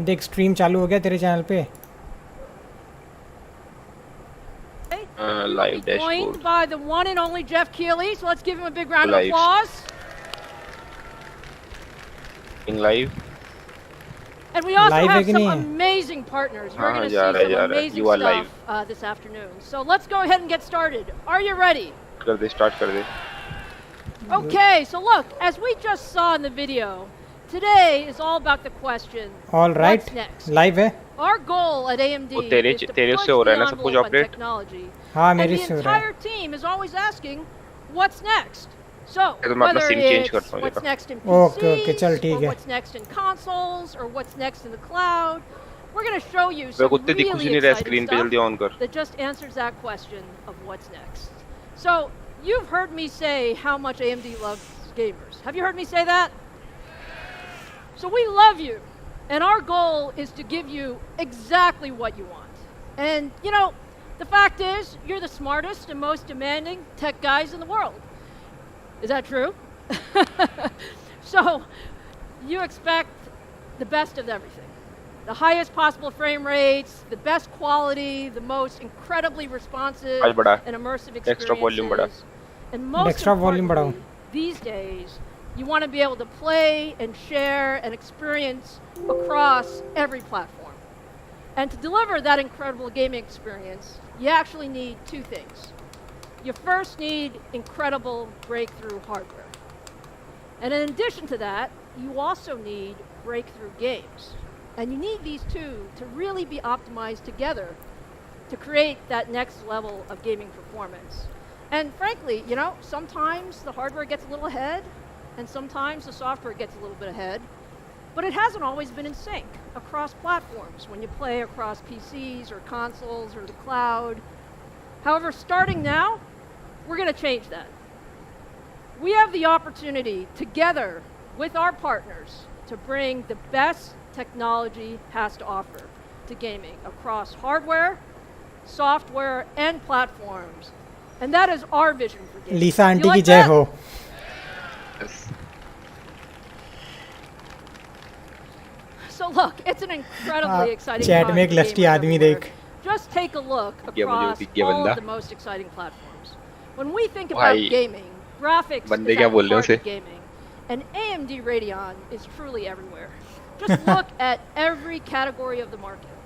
देख स्ट्रीम चालू हो गया तेरे चैनल पे. Live dashboard. Joined by the one and only Jeff Keighley, so let's give him a big round of Live. applause. In live. And we also Live have है कि some नहीं है? amazing partners. You're going to जा see रहा है, some जा रहा है. amazing You are stuff this afternoon. So let's go ahead and get started. Are you ready? कर दे, start कर दे. Okay, so look, as we just saw in the video, today is all about the question, All right. what's next? Live है. Our goal at AMD वो is तेरे to तेरे push से हो the रहा है ना सब कुछ envelope on update? technology. हाँ And मेरी the से हो रहा है. entire team is always asking, what's next? So, तो मैं अपना whether scene change it's करता हूँ what's जरा. next in Okay, चल PCs, ठीक or है. what's next in consoles, or what's next in the cloud, we're going to show you मेरे some को उतने दिख कुछ really नहीं रहा exciting स्क्रीन पे, जल्दी stuff ऑन कर. that just answers that question of what's next. So, you've heard me say how much AMD loves gamers. Have you heard me say that? So we love you, and our goal is to give you exactly what you want. And, you know, the fact is, you're the smartest and most demanding tech guys in the world. Is that true? So, you expect the best of everything. The highest possible frame rates, the best quality, the most incredibly responsive आज बढ़ा. and immersive Extra volume बढ़ा. experiences. And most Extra volume बढ़ाऊं. importantly, these days, you want to be able to play and share and experience across every platform. And to deliver that incredible gaming experience, you actually need two things. You first need incredible breakthrough hardware. And in addition to that, you also need breakthrough games. And you need these two to really be optimized together to create that next level of gaming performance. And frankly, you know, sometimes the hardware gets a little ahead, and sometimes the software gets a little bit ahead, but it hasn't always been in sync across platforms when you play across PCs or consoles or the cloud. However, starting now, we're going to change that. We have the opportunity, together with our partners, to bring the best technology has to offer to gaming across hardware, software, and platforms. And that is our vision for gaming. लीसा You aunty की like जय that? हो. Yes. So look, it's an incredibly exciting chat time में एक for lusty gamers आदमी everywhere. देख. Just take a look ये मुझे across दिख गया all बंदा. of the most exciting platforms. When we think about भाई, gaming, graphics बंदे is क्या at the बोल रहे हैं heart of उसे? gaming, and AMD Radeon is truly everywhere. Just look at every category of the market,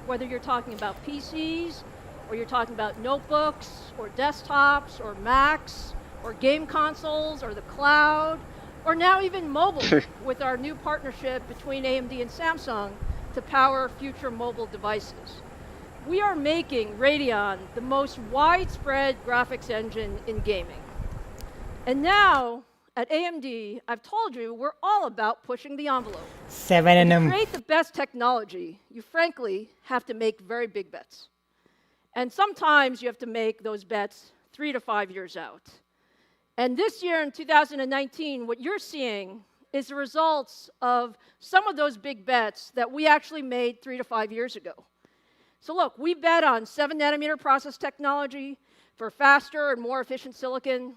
whether you're talking about PCs, or you're talking about notebooks, or desktops, or Macs, or game consoles, or the cloud, or now even mobile with our new partnership between AMD and Samsung to power future mobile devices. We are making Radeon the most widespread graphics engine in gaming. And now, at AMD, I've told you, we're all about pushing the envelope. And to 7nm. create the best technology, you frankly have to make very big bets. And sometimes you have to make those bets 3 to 5 years out. And this year in 2019, what you're seeing is the results of some of those big bets that we actually made 3 to 5 years ago. So look, we bet on 7nm process technology for faster and more efficient silicon.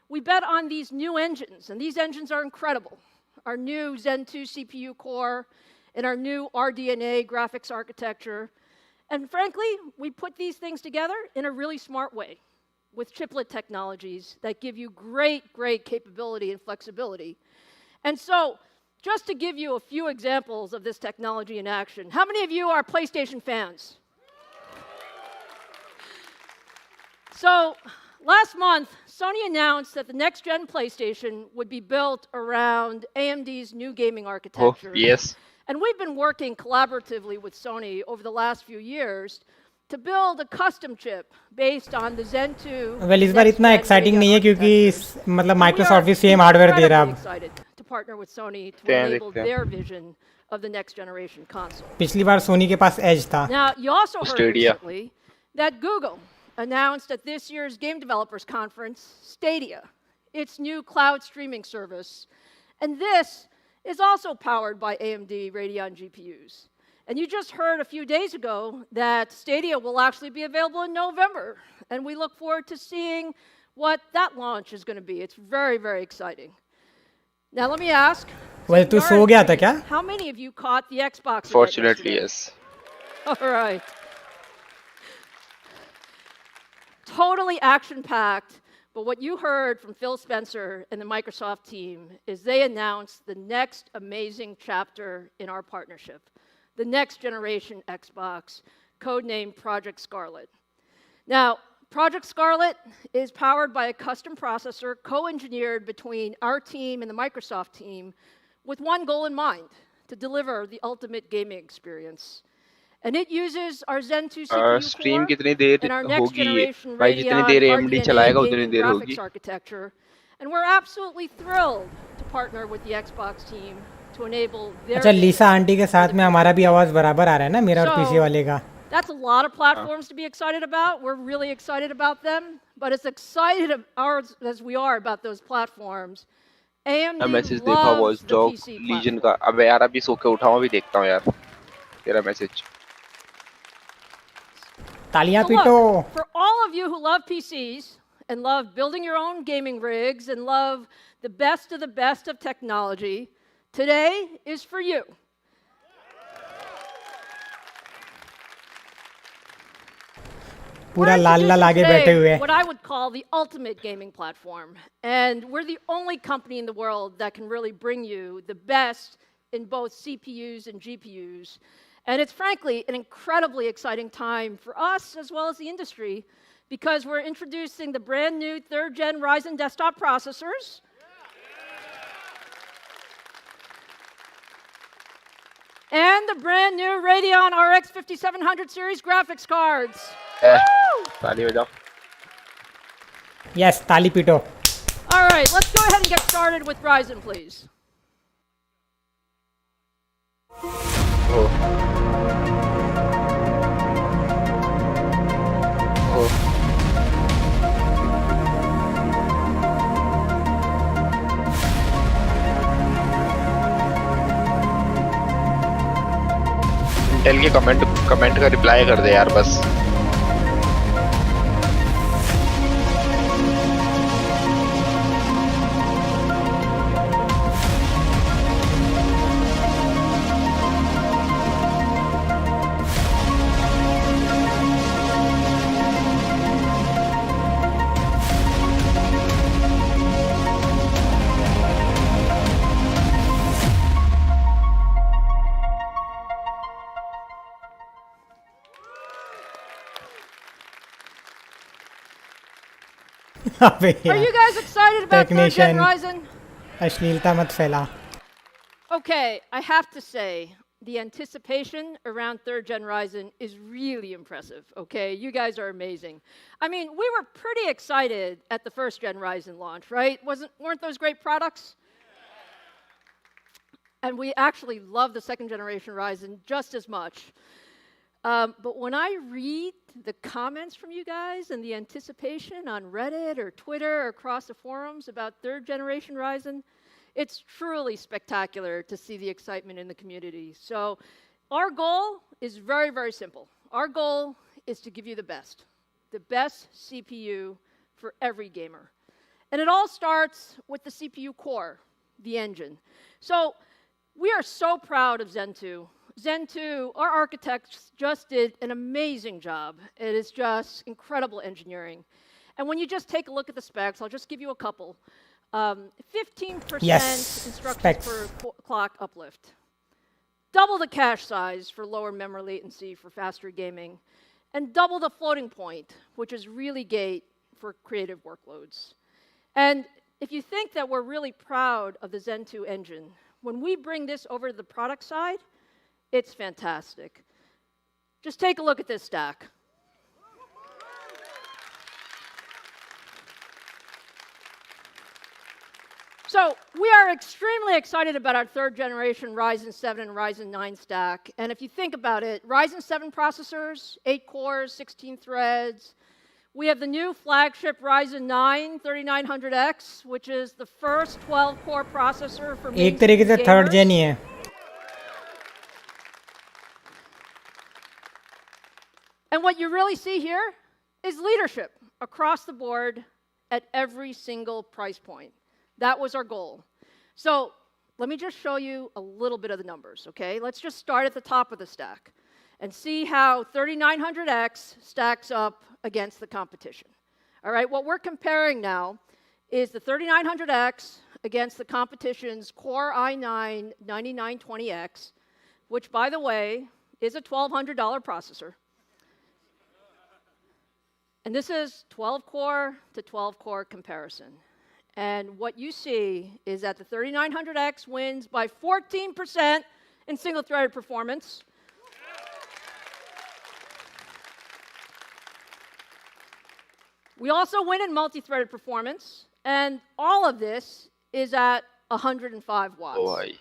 We bet on these new engines, and these engines are incredible. Our new Zen 2 CPU core and our new RDNA graphics architecture. And frankly, we put these things together in a really smart way with chiplet technologies that give you great, great capability and flexibility. And so, just to give you a few examples of this technology in action, how many of you are PlayStation fans? So, last month, Sony announced that the next-gen PlayStation would be built around AMD's new gaming architecture. Oh, yes. And we've been working collaboratively with Sony over the last few years to build a custom chip based on the Zen 2. Well, इस बार इतना exciting नहीं है क्योंकि मतलब Microsoft भी same hardware दे रहा है अब. Excited to partner with Sony to enable their vision of the next generation console. पिछली बार Sony के पास Edge था. Now, you also heard Stadia. recently that Google announced at this year's Game Developers Conference Stadia, its new cloud streaming service. And this is also powered by AMD Radeon GPUs. And you just heard a few days ago that Stadia will actually be available in November. And we look forward to seeing what that launch is going to be. It's very, very exciting. Now let me ask. Well, तू सो गया था क्या? How many of you caught the Xbox? Fortunately, yes. All right. Totally action-packed. But what you heard from Phil Spencer and the Microsoft team is they announced the next amazing chapter in our partnership, the next generation Xbox, codenamed Project Scarlet. Now, Project Scarlet is powered by a custom processor co-engineered between our team and the Microsoft team with one goal in mind, to deliver the ultimate gaming experience. And it uses our Zen 2 CPU Stream core कितनी देर and our next होगी ये? generation भाई जितनी Radeon देर AMD RDNA चलाएगा उतनी gaming देर graphics होगी. architecture. And we're absolutely thrilled to partner with the Xbox team to enable their अच्छा लीसा aunty के साथ में हमारा भी आवाज बराबर आ रहा है ना मेरा और So- पीसी वाले का. That's a lot of platforms to be excited about. We're really excited about them, but as excited as we are about those platforms, AMD message देखा loves voice the job PC Legion platform. का. अबे यार अभी सो के उठाऊं, अभी देखता हूं यार तेरा मैसेज. तालियां So पीटो. look, for all of you who love PCs and love building your own gaming rigs and love the best of technology, today is for you. पूरा We're लाल लाल आगे introducing बैठे today हुए हैं. what I would call the ultimate gaming platform. And we're the only company in the world that can really bring you the best in both CPUs and GPUs. And it's frankly an incredibly exciting time for us as well as the industry because we're introducing the brand new 3rd gen Ryzen desktop processors. And the brand new Radeon RX 5700 series graphics cards. ताली बजाओ. Yes ताली पीटो. All right, let's go ahead and get started with Ryzen, please. ओ ओ Intel के comment का reply कर दे यार बस. अबे Are you यार guys excited about 3rd gen Technician. Ryzen? अश्लीलता मत फैला. Okay, I have to say, the anticipation around 3rd gen Ryzen is really impressive, okay? You guys are amazing. I mean, we were pretty excited at the 1st gen Ryzen launch, right? Weren't those great products? And we actually love the 2nd generation Ryzen just as much. But when I read the comments from you guys and the anticipation on Reddit or Twitter or across the forums about 3rd generation Ryzen, it's truly spectacular to see the excitement in the community. So our goal is very, very simple. Our goal is to give you the best CPU for every gamer. And it all starts with the CPU core, the engine. So we are so proud of Zen 2. Zen 2, our architects just did an amazing job. It is just incredible engineering. And when you just take a look at the specs, I'll just give you a couple. 15% Yes, instructions specs. per clock uplift. Double the cache size for lower memory latency for faster gaming. And double the floating point, which is really great for creative workloads. And if you think that we're really proud of the Zen 2 engine, when we bring this over to the product side, it's fantastic. Just take a look at this stack. So we are extremely excited about our 3rd generation Ryzen 7 and Ryzen 9 stack. And if you think about it, Ryzen 7 processors, 8 cores, 16 threads. We have the new flagship Ryzen 9 3900X, which is the first 12-core processor for एक तरीके से mainstream 3rd gamers. gen ही है. And what you really see here is leadership across the board at every single price point. That was our goal. So let me just show you a little bit of the numbers, okay? Let's just start at the top of the stack and see how 3900X stacks up against the competition. All right, what we're comparing now is the 3900X against the competition's Core i9 9920X, which, by the way, is a $1,200 processor. And this is 12-core to 12-core comparison. And what you see is that the 3900X wins by 14% in single-threaded performance. We also win in multi-threaded performance, and all of this is at 105 watts. ओ भाई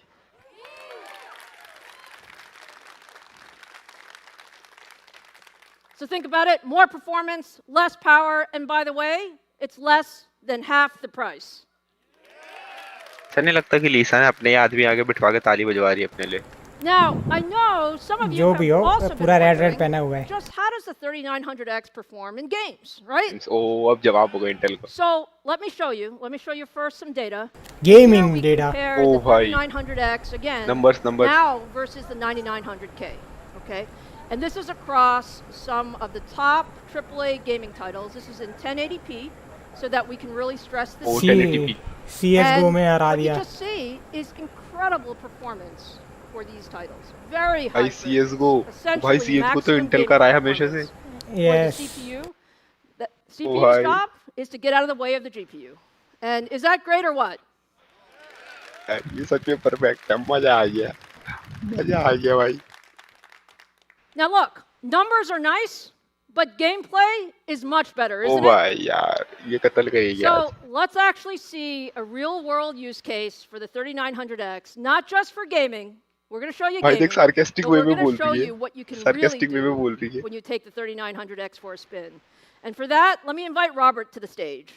So think about it, more performance, less power, and by the way, it's less than half the price. अच्छा नहीं लगता कि लीसा ने अपने आदमी आगे बिठवा के ताली बजवा रही है अपने लिए. Now, I know some of you जो have भी हो also been पूरा रेड wondering, पहना हुआ है. just how does the 3900X perform in games, right? ओ अब जवाब होगा इंटेल को. So let me show you. Let me show you first some data. Gaming Here we data. compare Oh, the bhai. 3900X again. Numbers. Now versus the 9900K. Okay, and this is across some of the top AAA gaming titles. This is in 1080p, so that we can really stress this. Oh, C 1080p. CS:GO में हरा what you दिया. just see is incredible performance for these titles. Very high. भाई CS:GO भाई CS:GO तो Intel का रहा है हमेशा से. Yes. The CPU, the CPU's job is to get out of the way of the GPU. And is that great or what? ये सच में परफेक्ट है. मजा आ गया भाई. Now look, numbers are nice, but gameplay is much better, O isn't it? भाई यार ये कत्ल करेगी यार. So let's actually see a real-world use case for the 3900X, not just for gaming. We're going to show you भाई gaming, देख sarcastic but way we're में going बोल to show रही you है. what you can really Sarcastic way में बोल do रही है. when you take the 3900X for a spin. And for that, let me invite Robert to the stage.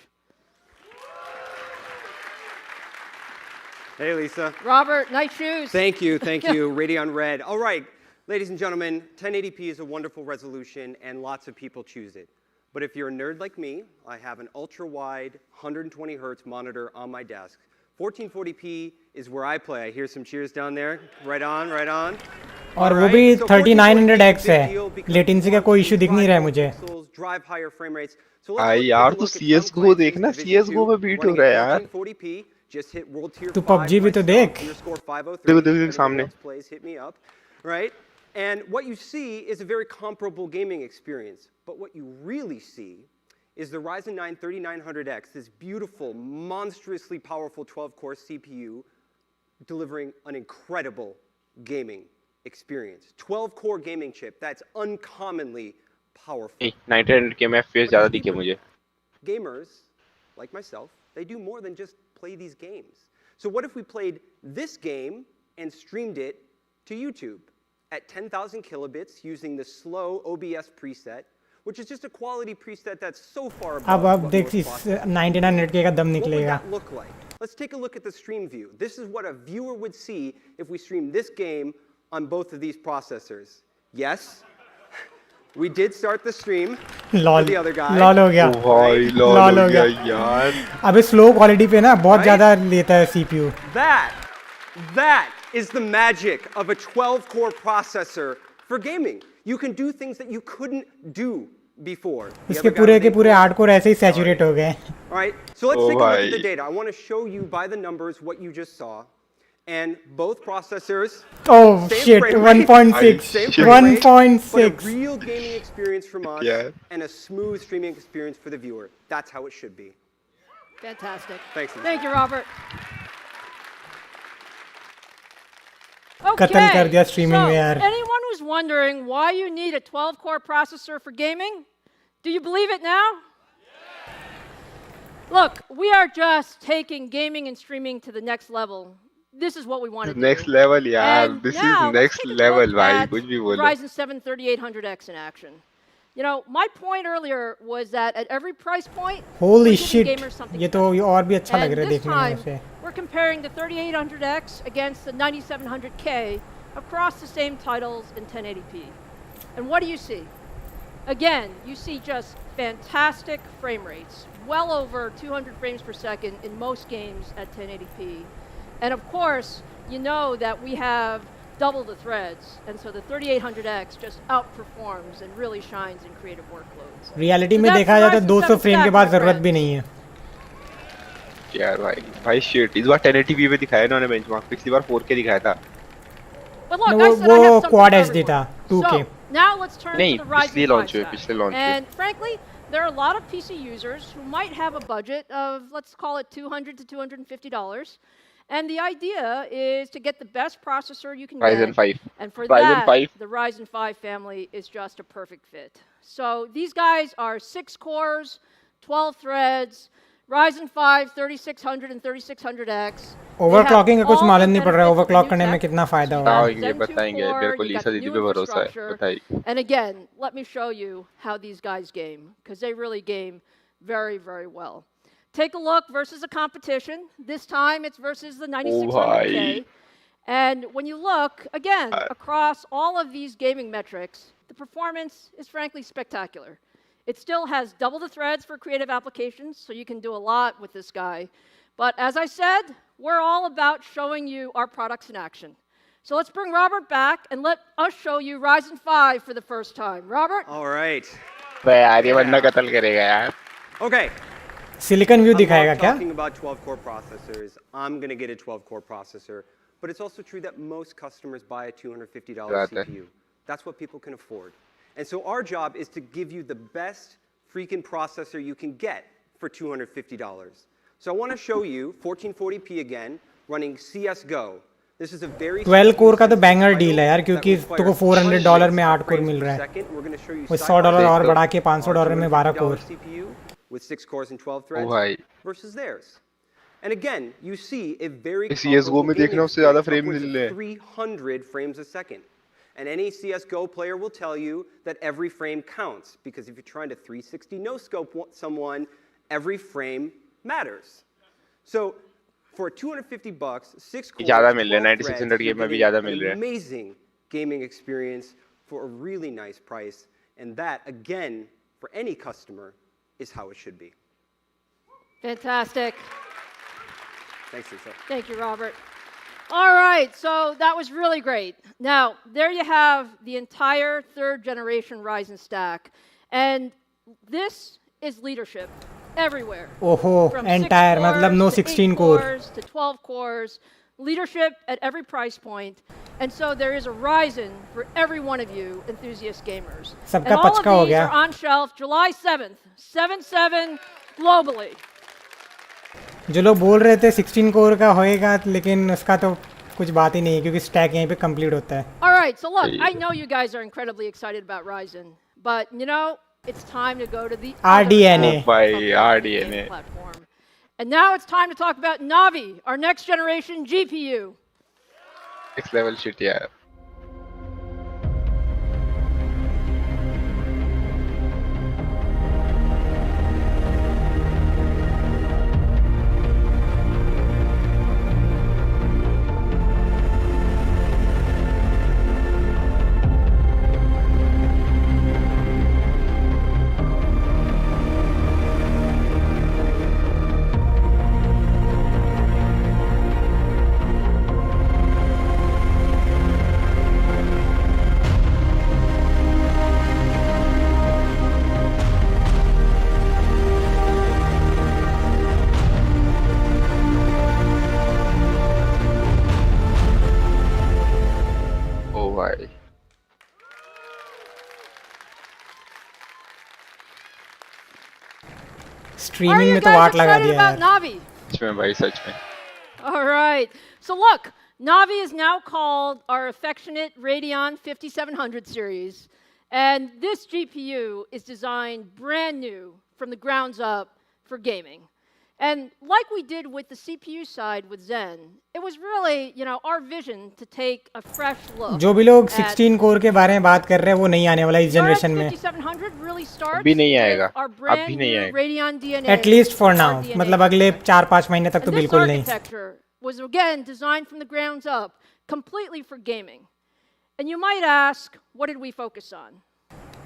Hey, Lisa. Robert, nice shoes. Thank you, thank you. Radeon Red. All right, ladies and gentlemen, 1080p is a wonderful resolution, and lots of people choose it. But if you're a nerd like me, I have an ultra-wide 120 hertz monitor on my desk. 1440p is where I play. I hear some cheers down there. Right on, right on. और वो भी 3900X है. Latency का कोई issue दिख नहीं रहा है मुझे. Drive higher frame rates. So भाई यार तू CS:GO देखना. CS:GO में बीट हो रहा है यार. तू PUBG भी तो देख. देखो सामने. Hit me up, right? And what you see is a very comparable gaming experience. But what you really see is the Ryzen 9 3900X, this beautiful, monstrously powerful 12-core CPU, delivering an incredible gaming experience. 12-core gaming chip that's uncommonly powerful. 900 के में FPS ज़्यादा दिखे मुझे. Gamers, like myself, they do more than just play these games. So what if we played this game and streamed it to YouTube at 10,000 kilobits using the slow OBS preset, which is just a quality preset that's so far above अब what देख most इस processors. 9900K का दम What would निकलेगा. that look like? Let's take a look at the stream view. This is what a viewer would see if we streamed this game on both of these processors. Yes, we did start the stream lol with the other guy. Lol हो गया. ओ भाई lol हो गया यार. अबे slow quality पे ना बहुत ज़्यादा लेता है CPU. That is the magic of a 12-core processor for gaming. You can do things that you couldn't do before. इसके पूरे के पूरे 8 कोर ऐसे ही सैचुरेट हो गए. All right, so let's take a look at the भाई. data. I want to show you by the numbers what you just saw. And both processors, Oh same shit, frame rate, 1.6, same frame rate, but a 1.6. real gaming experience from us Yeah. and a smooth streaming experience for the viewer. That's how it should be. Fantastic. Thanks. Thank you, Robert. कत्ल कर दिया Okay, streaming so में यार. anyone who's wondering why you need a 12-core processor for gaming, do you believe it now? Look, we are just taking gaming and streaming to the next level. This is what we want to do. Next level यार. And This now, is let's next take a level look भाई. at कुछ भी बोलो. Ryzen 7 3800X in action. You know, my point earlier was that at every price point, Holy we're giving shit. gamers something ये तो और भी अच्छा लग and रहा है this देखने में time, उसे. we're comparing the 3800X against the 9700K across the same titles in 1080p. And what do you see? Again, you see just fantastic frame rates, well over 200 frames per second in most games at 1080p. And of course, you know that we have double the threads, and so the 3800X just outperforms and really shines in creative workloads. Reality So में that's देखा the जाए तो Ryzen 200 7 frame के stack, बाद my ज़रूरत भी friends. नहीं है. यार भाई शिट, इस बार 1080p पे दिखाया इन्होंने बेंचमार्क, पिछली बार 4K दिखाया था. But look, No, I said I have वो something quad for HD था, everyone. 2K. So now let's turn नहीं, to the Ryzen पिछले 5 launch हुए, stack. पिछले launch हुए. And frankly, there are a lot of PC users who might have a budget of, let's call it $200 to $250. And the idea is to get the best processor you can Ryzen get. 5. And for Ryzen that, 5. the Ryzen 5 family is just a perfect fit. So these guys are 6 cores, 12 threads, Ryzen 5 3600 and 3600X. Overclocking का कुछ मालूम नहीं पड़ रहा है, overclock करने में कितना फायदा होगा. बताएंगे मेरे को लीसा दीदी पे भरोसा है, बताइए. And again, let me show you how these guys game, because they really game very, very well. Take a look versus a competition. This time it's versus the 9600K. And when you look, again, across all of these gaming metrics, the performance is frankly spectacular. It still has double the threads for creative applications, so you can do a lot with this guy. But as I said, we're all about showing you our products in action. So let's bring Robert back and let us show you Ryzen 5 for the first time. Robert? All right. यार ये बंदा कत्ल करेगा यार. Okay. Silicon view दिखाएगा क्या? Talking about 12-core processors, I'm going to get a 12-core processor, but it's also true that most customers buy a $250 CPU. That's what people can afford. And so our job is to give you the best freaking processor you can get for $250. So I want to show you 1440p again, running CSGO. This is a very 12 core का तो banger deal है यार, क्योंकि तुमको $400 में 8 core मिल रहा है. वो $100 और बढ़ा के $500 में 12 core. With 6 cores and 12 threads versus theirs. And again, you see a very CSGO में देखना उससे ज़्यादा फ्रेम मिल रहे हैं. 300 frames a second. And any CSGO player will tell you that every frame counts, because if you're trying to 360 no-scope someone, every frame matters. So for $250, 6 cores, ज़्यादा मिल रहे हैं, 12 9600 threads, के में भी you're ज़्यादा getting मिल an रहे हैं. amazing gaming experience for a really nice price. And that, again, for any customer, is how it should be. Fantastic. Thanks, Lisa. Thank you, Robert. All right, so that was really great. Now, there you have the entire third generation Ryzen stack. And this is leadership everywhere. ओहो, From entire 6 मतलब no cores to 16 8 core. cores to 12 cores. Leadership at every price point. And so there is a Ryzen for every one of you enthusiast gamers. सबका And all of पचका हो these गया. are on shelf July 7th, 7/7 globally. जो लोग बोल रहे थे 16 core का होएगा, लेकिन उसका तो कुछ बात ही नहीं है, क्योंकि स्टैक यहीं पे कंप्लीट होता है. All right, so look, I know you guys are incredibly excited about Ryzen, but you know, it's time to go to the RDNA. other By side of the RDNA. gaming platform. And now it's time to talk about Navi, our next generation GPU. Next level shit यार. भाई streaming में तो वाट लगा दिया यार. Navi? सच में भाई, सच में. All right. So look, Navi is now called our affectionate Radeon 5700 series. And this GPU is designed brand new from the grounds up for gaming. And like we did with the CPU side with Zen, it was really, you know, our vision to take a fresh look. जो भी लोग 16 core के बारे में बात कर रहे हैं वो नहीं आने वाला इस जनरेशन में. 5700 really starts अभी नहीं आएगा. with our brand अभी नहीं new आएगा. Radeon DNA. At least for now. RDNA. मतलब अगले 4-5 महीने तक तो And this बिल्कुल नहीं. architecture was again designed from the grounds up, completely for gaming. And you might ask, what did we focus on?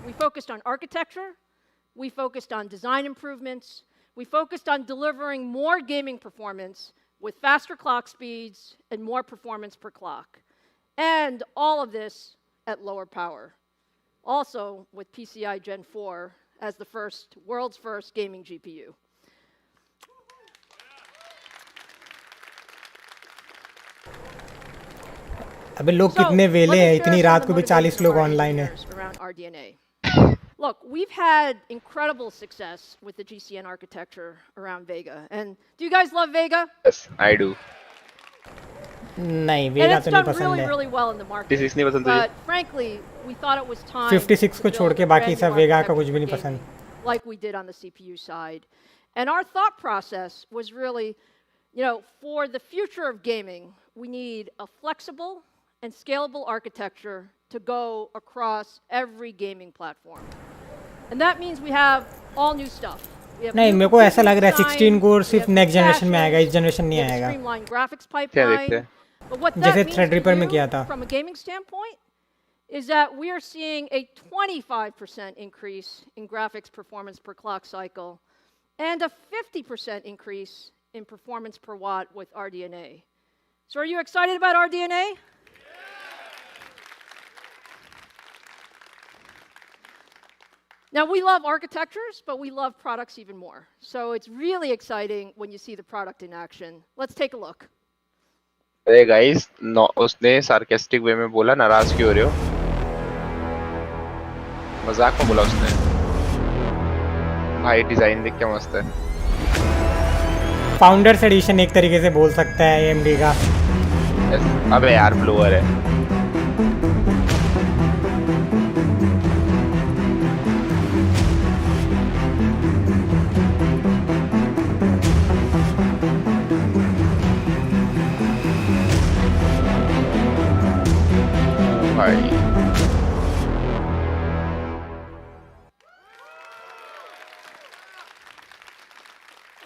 We focused on architecture, we focused on design improvements, we focused on delivering more gaming performance, with faster clock speeds and more performance per clock. And all of this at lower power. Also with PCI Gen 4 as the world's first gaming GPU. अबे लोग So, कितने let वेले me हैं, share इतनी some रात of को the भी 40 motivation of लोग our ऑनलाइन है. engineers around RDNA. Look, we've had incredible success with the GCN architecture around Vega. And do you guys love Vega? Yes, I do. नहीं And Vega it's तो नहीं done पसंद really, है. really well in the market. 56 नहीं पसंद तुझे? But frankly, we thought it was time 56 to को छोड़ build के a बाकी brand सब new वेगा का architecture कुछ भी for नहीं पसंद. gaming, like we did on the CPU side. And our thought process was really, for the future of gaming, we need a flexible and scalable architecture to go across every gaming platform. And that means we have all new stuff. We have नहीं new मेरे को ऐसा लग रहा है design, 16 core we सिर्फ have new next generation में आएगा, इस caches, जनरेशन we नहीं have a आएगा. streamlined graphics क्या pipeline. देखते हैं? But what जैसे that means Threadripper में to किया you था. from a gaming standpoint is that we are seeing a 25% increase in graphics performance per clock cycle and a 50% increase in performance per watt with RDNA. So are you excited about RDNA? Now, we love architectures, but we love products even more. So it's really exciting when you see the product in action. Let's take a look. अरे guys, उसने sarcastic वे में बोला, नाराज क्यों हो रहे हो? मजाक में बोला उसने. भाई डिजाइन देख क्या मस्त है. फाउंडर्स एडिशन एक तरीके से बोल सकता है AMD का. अबे यार ब्लोअर है. भाई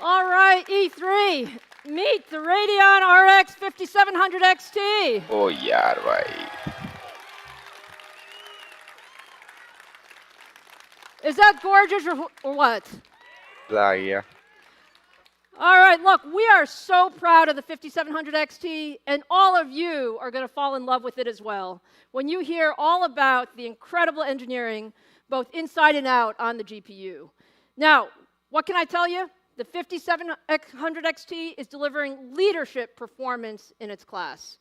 All right, E3, meet the Radeon RX 5700 XT. ओ यार भाई. Is that gorgeous or what? मजा आ गया. All right, look, we are so proud of the 5700 XT, and all of you are going to fall in love with it as well when you hear all about the incredible engineering, both inside and out, on the GPU. Now, what can I tell you? The 5700 XT is delivering leadership performance in its class.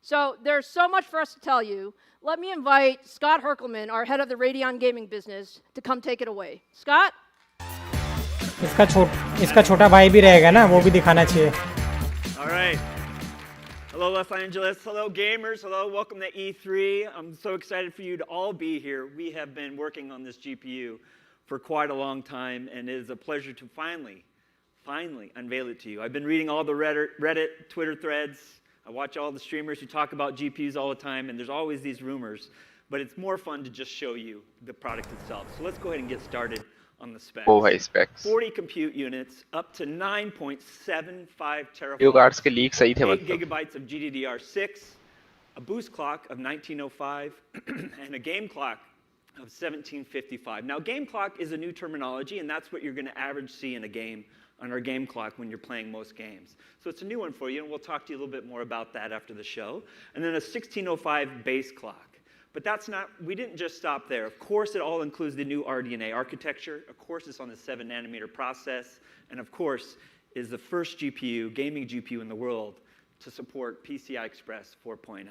So there's so much for us to tell you. Let me invite Scott Herkelman, our head of the Radeon gaming business, to come take it away. Scott? इसका छोटा भाई भी रहेगा ना, वो भी दिखाना चाहिए. All right. Hello, Los Angeles. Hello, gamers. Hello, welcome to E3. I'm so excited for you to all be here. We have been working on this GPU for quite a long time, and it is a pleasure to finally unveil it to you. I've been reading all the Reddit, Twitter threads. I watch all the streamers who talk about GPUs all the time, and there's always these rumors. But it's more fun to just show you the product itself. So let's go ahead and get started on the specs. ओ भाई specs. 40 compute units, up to 9.75 teraflops. Video cards के leak सही थे 8 मतलब. gigabytes of GDDR6, a boost clock of 1905, and a game clock of 1755. Now, game clock is a new terminology, and that's what you're going to average see in a game on our game clock when you're playing most games. So it's a new one for you, and we'll talk to you a little bit more about that after the show. And then a 1605 base clock. But that's not, we didn't just stop there. Of course, it all includes the new RDNA architecture. Of course, it's on the 7-nanometer process. And of course, is the first GPU, gaming GPU in the world to support PCI Express 4.0.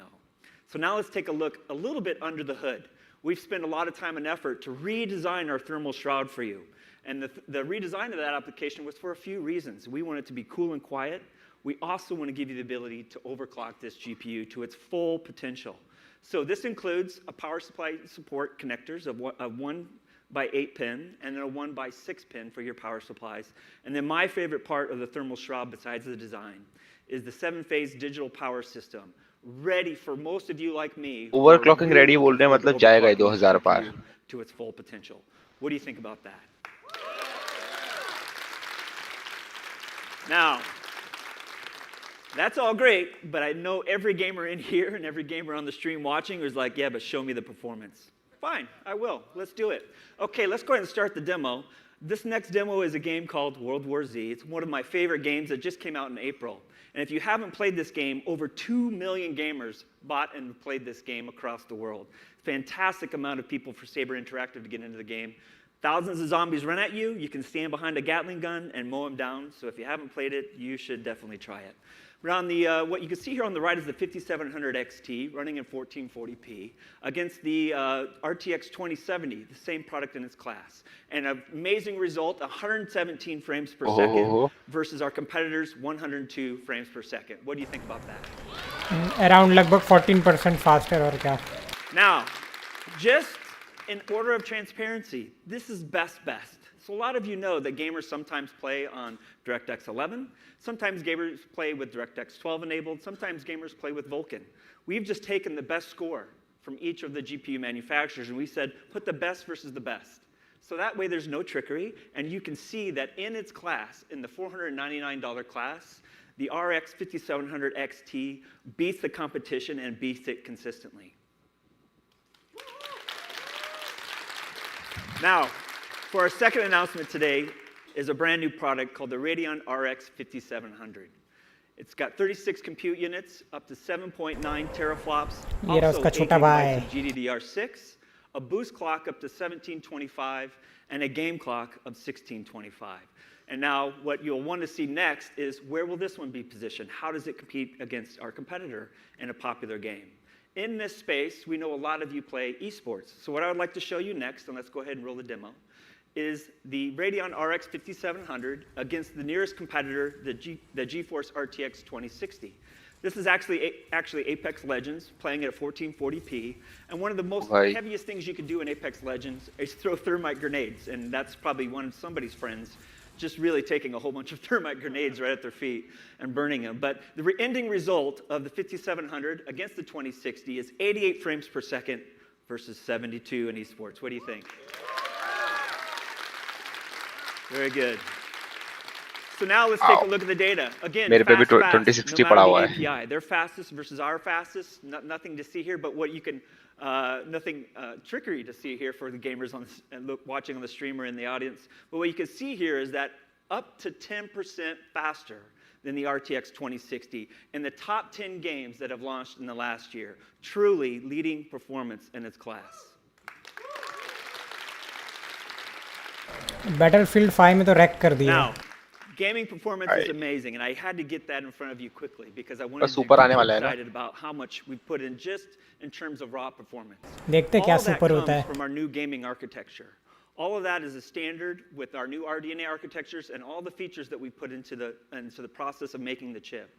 So now let's take a look a little bit under the hood. We've spent a lot of time and effort to redesign our thermal shroud for you. And the redesign of that application was for a few reasons. We want it to be cool and quiet. We also want to give you the ability to overclock this GPU to its full potential. So this includes a power supply support connectors of 1 by 8 pin and then a 1 by 6 pin for your power supplies. And then my favorite part of the thermal shroud, besides the design, is the 7-phase digital power system, ready for most of you like me. Overclocking ready बोल रहे हैं मतलब जाएगा ही 2000 पार. To its full potential. What do you think about that? Now, that's all great, but I know every gamer in here and every gamer on the stream watching is like, yeah, but show me the performance. Fine, I will. Let's do it. Okay, let's go ahead and start the demo. This next demo is a game called World War Z. It's one of my favorite games that just came out in April. And if you haven't played this game, over 2 million gamers bought and played this game across the world. Fantastic amount of people for Saber Interactive to get into the game. Thousands of zombies run at you. You can stand behind a Gatling gun and mow them down. So if you haven't played it, you should definitely try it. But on the, what you can see here on the right is the 5700 XT running in 1440p against the RTX 2070, the same product in its class. And an amazing result, 117 frames per second versus our competitors' 102 frames per second. What do you think about that? Around लगभग 14% faster और क्या? Now, just in order of transparency, this is best. So a lot of you know that gamers sometimes play on DirectX 11, sometimes gamers play with DirectX 12 enabled, sometimes gamers play with Vulkan. We've just taken the best score from each of the GPU manufacturers and we said, put the best versus the best. So that way there's no trickery, and you can see that in its class, in the $499 class, the RX 5700 XT beats the competition and beats it consistently. Now, for our second announcement today is a brand new product called the Radeon RX 5700. It's got 36 compute units, up to 7.9 teraflops, also 8 GB of GDDR6, a boost clock up to 1725, and a game clock of 1625. And now what you'll want to see next is where will this one be positioned? How does it compete against our competitor in a popular game? In this space, we know a lot of you play esports. So what I would like to show you next, and let's go ahead and roll the demo, is the Radeon RX 5700 against the nearest competitor, the GeForce RTX 2060. This is actually Apex Legends, playing it at 1440p. And one of the most heaviest things you can do in Apex Legends is throw thermite grenades. And that's probably one of somebody's friends just really taking a whole bunch of thermite grenades right at their feet and burning them. But the ending result of the 5700 against the 2060 is 88 frames per second versus 72 in esports. What do you think? Very good. So now let's take a look at the data. Again, fast, no matter the API. Their fastest versus our fastest. Nothing to see here, but what you can, nothing trickery to see here for the gamers on this, and watching on the stream or in the audience. But what you can see here is that up to 10% faster than the RTX 2060 in the top 10 games that have launched in the last year. Truly leading performance in its class. Battlefield 5 में तो wreck कर दिया. Now, gaming performance is amazing, and I had to get that in front of you quickly because I wanted to get excited about how much we put in just in terms of raw performance. देखते क्या super होता है. From our new gaming architecture. All of that is a standard with our new RDNA architectures and all the features that we put into the process of making the chip.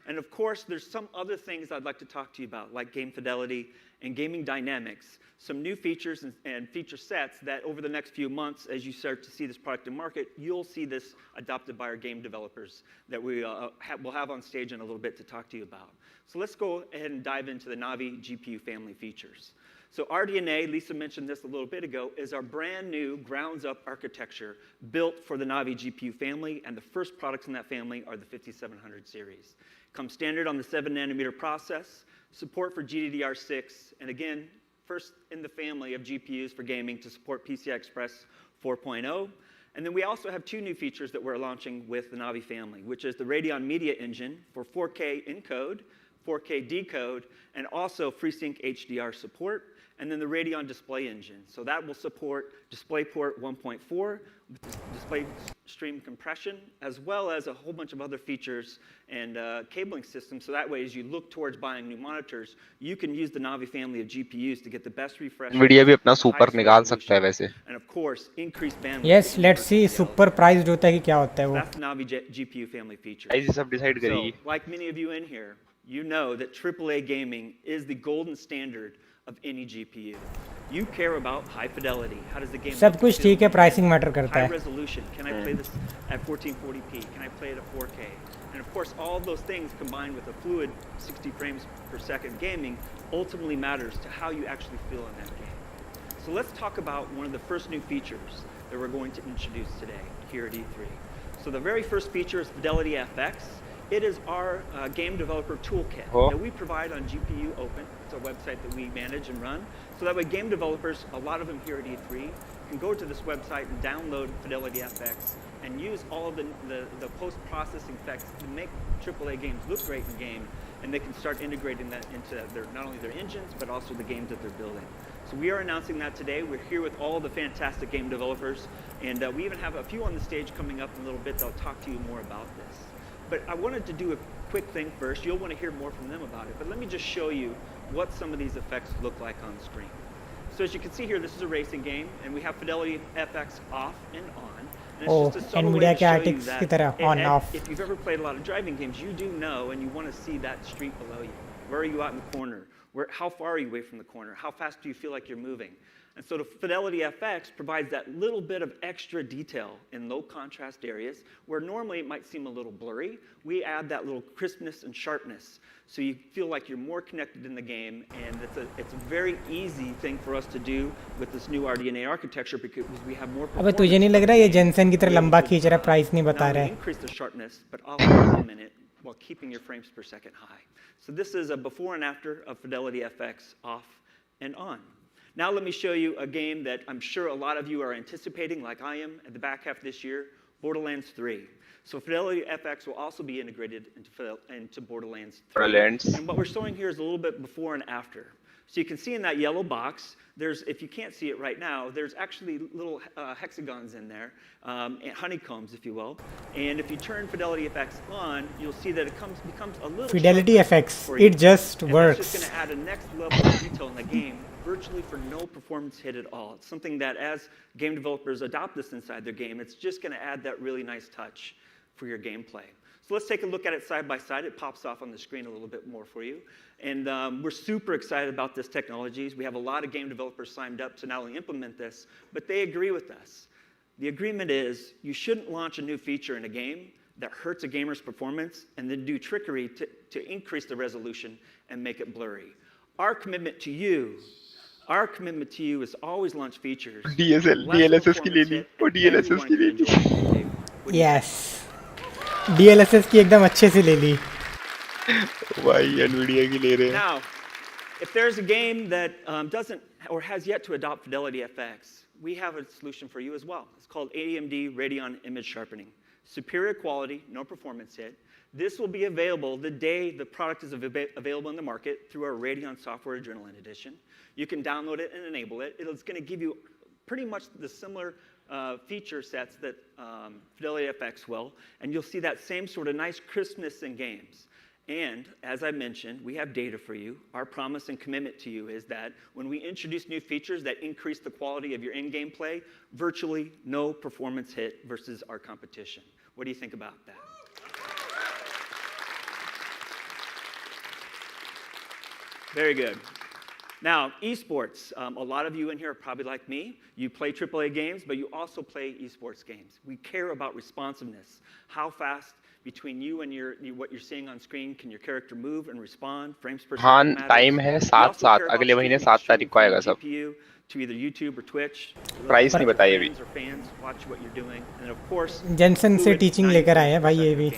And of course, there's some other things I'd like to talk to you about, like game fidelity and gaming dynamics, some new features and feature sets that over the next few months, as you start to see this product in market, you'll see this adopted by our game developers that we will have on stage in a little bit to talk to you about. So let's go ahead and dive into the Navi GPU family features. So RDNA, Lisa mentioned this a little bit ago, is our brand new grounds-up architecture built for the Navi GPU family, and the first products in that family are the 5700 series. Comes standard on the 7nm process, support for GDDR6, and again, first in the family of GPUs for gaming to support PCI Express 4.0. And then we also have two new features that we're launching with the Navi family, which is the Radeon Media Engine for 4K encode, 4K decode, and also FreeSync HDR support, and then the Radeon Display Engine. So that will support DisplayPort 1.4 with display stream compression, as well as a whole bunch of other features and cabling systems. So that way, as you look towards buying new monitors, you can use the Navi family of GPUs to get the best refresh. Nvidia भी अपना super निकाल सकता है वैसे. And of course, increased bandwidth. Yes, let's see super priced होता है कि क्या होता है वो. That's the Navi GPU family feature. ऐसे सब decide करेगी. So, like many of you in here, you know that AAA gaming is the golden standard of any GPU. You care about high fidelity. How does the game सब कुछ ठीक है, pricing matter करता high है. resolution. Can I play this at 1440p? Can I play it at 4K? And of course, all those things combined with a fluid 60 frames per second gaming ultimately matters to how you actually feel in that game. So let's talk about one of the first new features that we're going to introduce today here at E3. So the very first feature is Fidelity FX. It is our game developer toolkit that we provide on GPU Open. It's a website that we manage and run. So that way game developers, a lot of them here at E3, can go to this website and download Fidelity FX and use all of the post-processing effects to make AAA games look great in game, and they can start integrating that into not only their engines, but also the games that they're building. So we are announcing that today. We're here with all the fantastic game developers, and we even have a few on the stage coming up in a little bit that'll talk to you more about this. But I wanted to do a quick thing first. You'll want to hear more from them about it, but let me just show you what some of these effects look like on screen. So as you can see here, this is a racing game, and we have Fidelity FX off and on. And it's just a subtle way to show you that on off. if you've ever played a lot of driving games, you do know, and you want to see that street below you. Where are you out in the corner? How far are you away from the corner? How fast do you feel like you're moving? And so the Fidelity FX provides that little bit of extra detail in low contrast areas where normally it might seem a little blurry. We add that little crispness and sharpness so you feel like you're more connected in the game, and it's a very easy thing for us to do with this new RDNA architecture because we have more अबे तुझे नहीं लग रहा ये Jensen की तरह लंबा खींच रहा है, प्राइस नहीं बता रहा है. Increase the sharpness, but also implement it while keeping your frames per second high. So this is a before and after of Fidelity FX off and on. Now let me show you a game that I'm sure a lot of you are anticipating, like I am, at the back half of this year, Borderlands 3. So Fidelity FX will also be integrated into Borderlands 3. And what we're showing here is a little bit before and after. So you can see in that yellow box, if you can't see it right now, there's actually little hexagons in there, honeycombs, if you will. And if you turn Fidelity FX on, you'll see that it becomes a little Fidelity FX, it just works. It's just going to add a next level of detail in the game, virtually for no performance hit at all. It's something that as game developers adopt this inside their game, it's just going to add that really nice touch for your gameplay. So let's take a look at it side by side. It pops off on the screen a little bit more for you. And we're super excited about this technology. We have a lot of game developers signed up to not only implement this, but they agree with us. The agreement is you shouldn't launch a new feature in a game that hurts a gamer's performance and then do trickery to increase the resolution and make it blurry. Our commitment to you is always launch features. DLSS की ले ली, वो DLSS की ले ली. Yes. DLSS की एकदम अच्छे से ले ली. भाई NVIDIA की ले रहे हैं. Now, if there's a game that doesn't or has yet to adopt Fidelity FX, we have a solution for you as well. It's called AMD Radeon Image Sharpening. Superior quality, no performance hit. This will be available the day the product is available in the market through our Radeon Software Adrenaline Edition. You can download it and enable it. It's going to give you pretty much the similar feature sets that Fidelity FX will, and you'll see that same sort of nice crispness in games. And as I mentioned, we have data for you. Our promise and commitment to you is that when we introduce new features that increase the quality of your in-game play, virtually no performance hit versus our competition. What do you think about that? Very good. Now, esports. A lot of you in here are probably like me. You play AAA games, but you also play esports games. We care about responsiveness. How fast between you and what you're seeing on screen can your character move and respond? Frames per second. हाँ, time है 7/7 अगले महीने 7 तारीख को आएगा सब. To either YouTube or Twitch. Price नहीं बताई अभी. Fans watch what you're doing, and of course. Jensen से टीचिंग लेकर आए हैं भाई ये भी.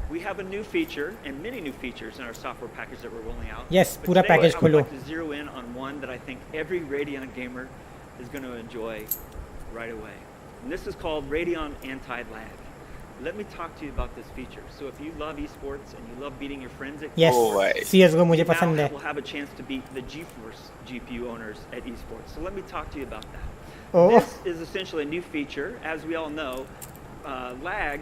We have a new feature and many new features in our software package that we're rolling out. Yes, पूरा package खोलो. I would like to zero in on one that I think every Radeon gamer is going to enjoy right away. And this is called Radeon Anti-Lag. Let me talk to you about this feature. So if you love esports and you love beating your friends at CS:GO मुझे पसंद है. We'll have a chance to beat the GeForce GPU owners at esports. So let me talk to you about that. Oh. This is essentially a new feature. As we all know, lag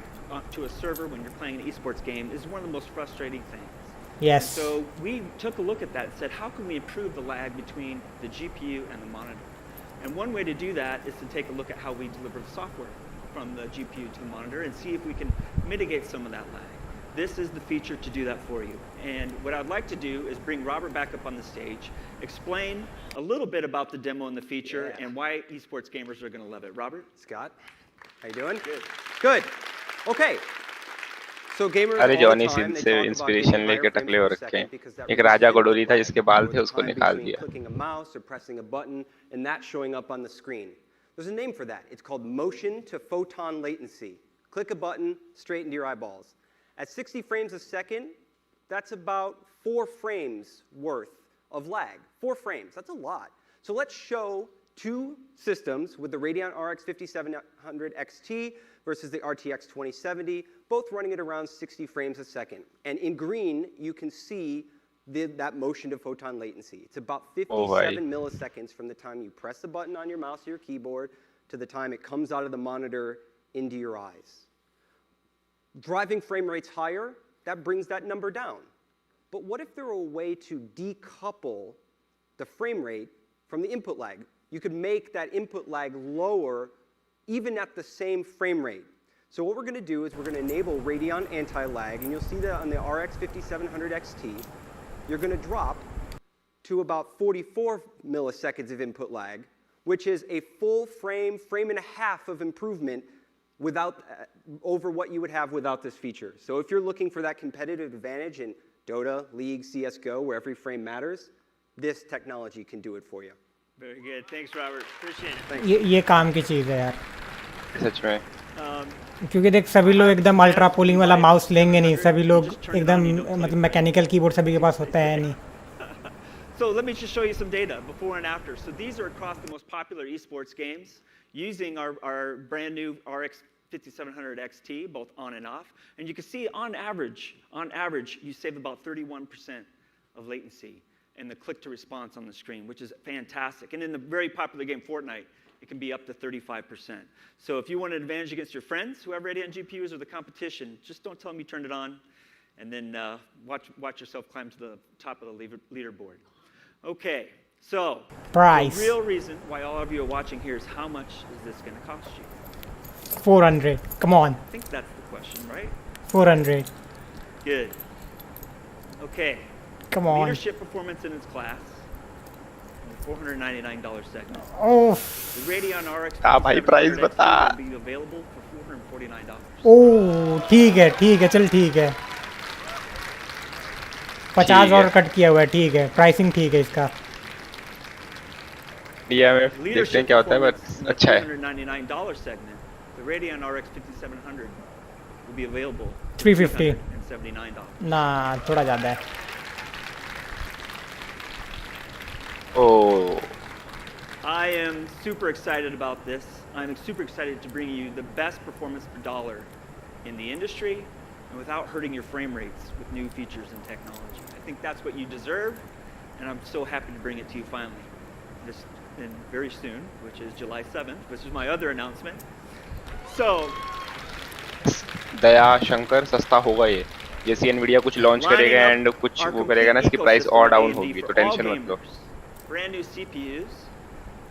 to a server when you're playing an esports game is one of the most frustrating things. Yes. And so we took a look at that and said, how can we improve the lag between the GPU and the monitor? And one way to do that is to take a look at how we deliver the software from the GPU to the monitor and see if we can mitigate some of that lag. This is the feature to do that for you. And what I'd like to do is bring Robert back up on the stage, explain a little bit about the demo and the feature and why esports gamers are going to love it. Robert? Scott, how you doing? Good. Good. Okay. So gamers अरे all Johnny the time, Singh they से talk about inspiration getting लेके higher टकले हो frames per रखे हैं. second because that एक राजा reduces Gadoli था जिसके बाल थे the उसको time निकाल between दिया. clicking a mouse or pressing a button and that showing up on the screen. There's a name for that. It's called motion to photon latency. Click a button straight into your eyeballs. At 60 frames a second, that's about 4 frames worth of lag. 4 frames, that's a lot. So let's show two systems with the Radeon RX 5700 XT versus the RTX 2070, both running at around 60 frames a second. And in green, you can see that motion to photon latency. It's about 57 milliseconds from the time you press the button on your mouse or your keyboard to the time it comes out of the monitor into your eyes. Driving frame rates higher, that brings that number down. But what if there were a way to decouple the frame rate from the input lag? You could make that input lag lower even at the same frame rate. So what we're going to do is we're going to enable Radeon anti-lag, and you'll see that on the RX 5700 XT, you're going to drop to about 44 milliseconds of input lag, which is a full frame and a half of improvement over what you would have without this feature. So if you're looking for that competitive advantage in Dota, League, CSGO, where every frame matters, this technology can do it for you. Very good. Thanks, Robert. Appreciate it. ये काम की चीज़ है यार, सच में। क्योंकि देख सभी लोग एकदम अल्ट्रा पोलिंग वाला माउस लेंगे नहीं, सभी लोग एकदम मतलब मैकेनिकल कीबोर्ड सभी के पास होता है नहीं. So let me just show you some data before and after. So these are across the most popular esports games using our brand new RX 5700 XT, both on and off. And you can see on average, you save about 31% of latency in the click to response on the screen, which is fantastic. And in the very popular game Fortnite, it can be up to 35%. So if you want an advantage against your friends who have Radeon GPUs or the competition, just don't tell them you turned it on, and then watch yourself climb to the top of the leaderboard. Okay, so Price. the real reason why all of you are watching here is how much is this going to cost you? 400. Come on. I think that's the question, right? 400. Good. Okay. Come on. Leadership performance in its class. $499 segment. Oh. The Radeon RX भाई price बता. will be available for $449. ओह ठीक है चल ठीक है. 50 और cut किया हुआ है, ठीक है, प्राइसिंग ठीक है इसका. इंडिया में देखते हैं क्या होता है, बट अच्छा है. $499 segment. The Radeon RX 5700 will be available for $350. $379. ना थोड़ा ज़्यादा है. Oh. I am super excited about this. I'm super excited to bring you the best performance per dollar in the industry and without hurting your frame rates with new features and technology. I think that's what you deserve, and I'm so happy to bring it to you finally. Very soon, which is July 7th, which is my other announcement. So, Daya Shankar सस्ता होगा ये सी Nvidia कुछ launch करेगा and कुछ वो करेगा ना, इसकी प्राइस और डाउन होगी, तो टेंशन मत लो. Brand new CPUs,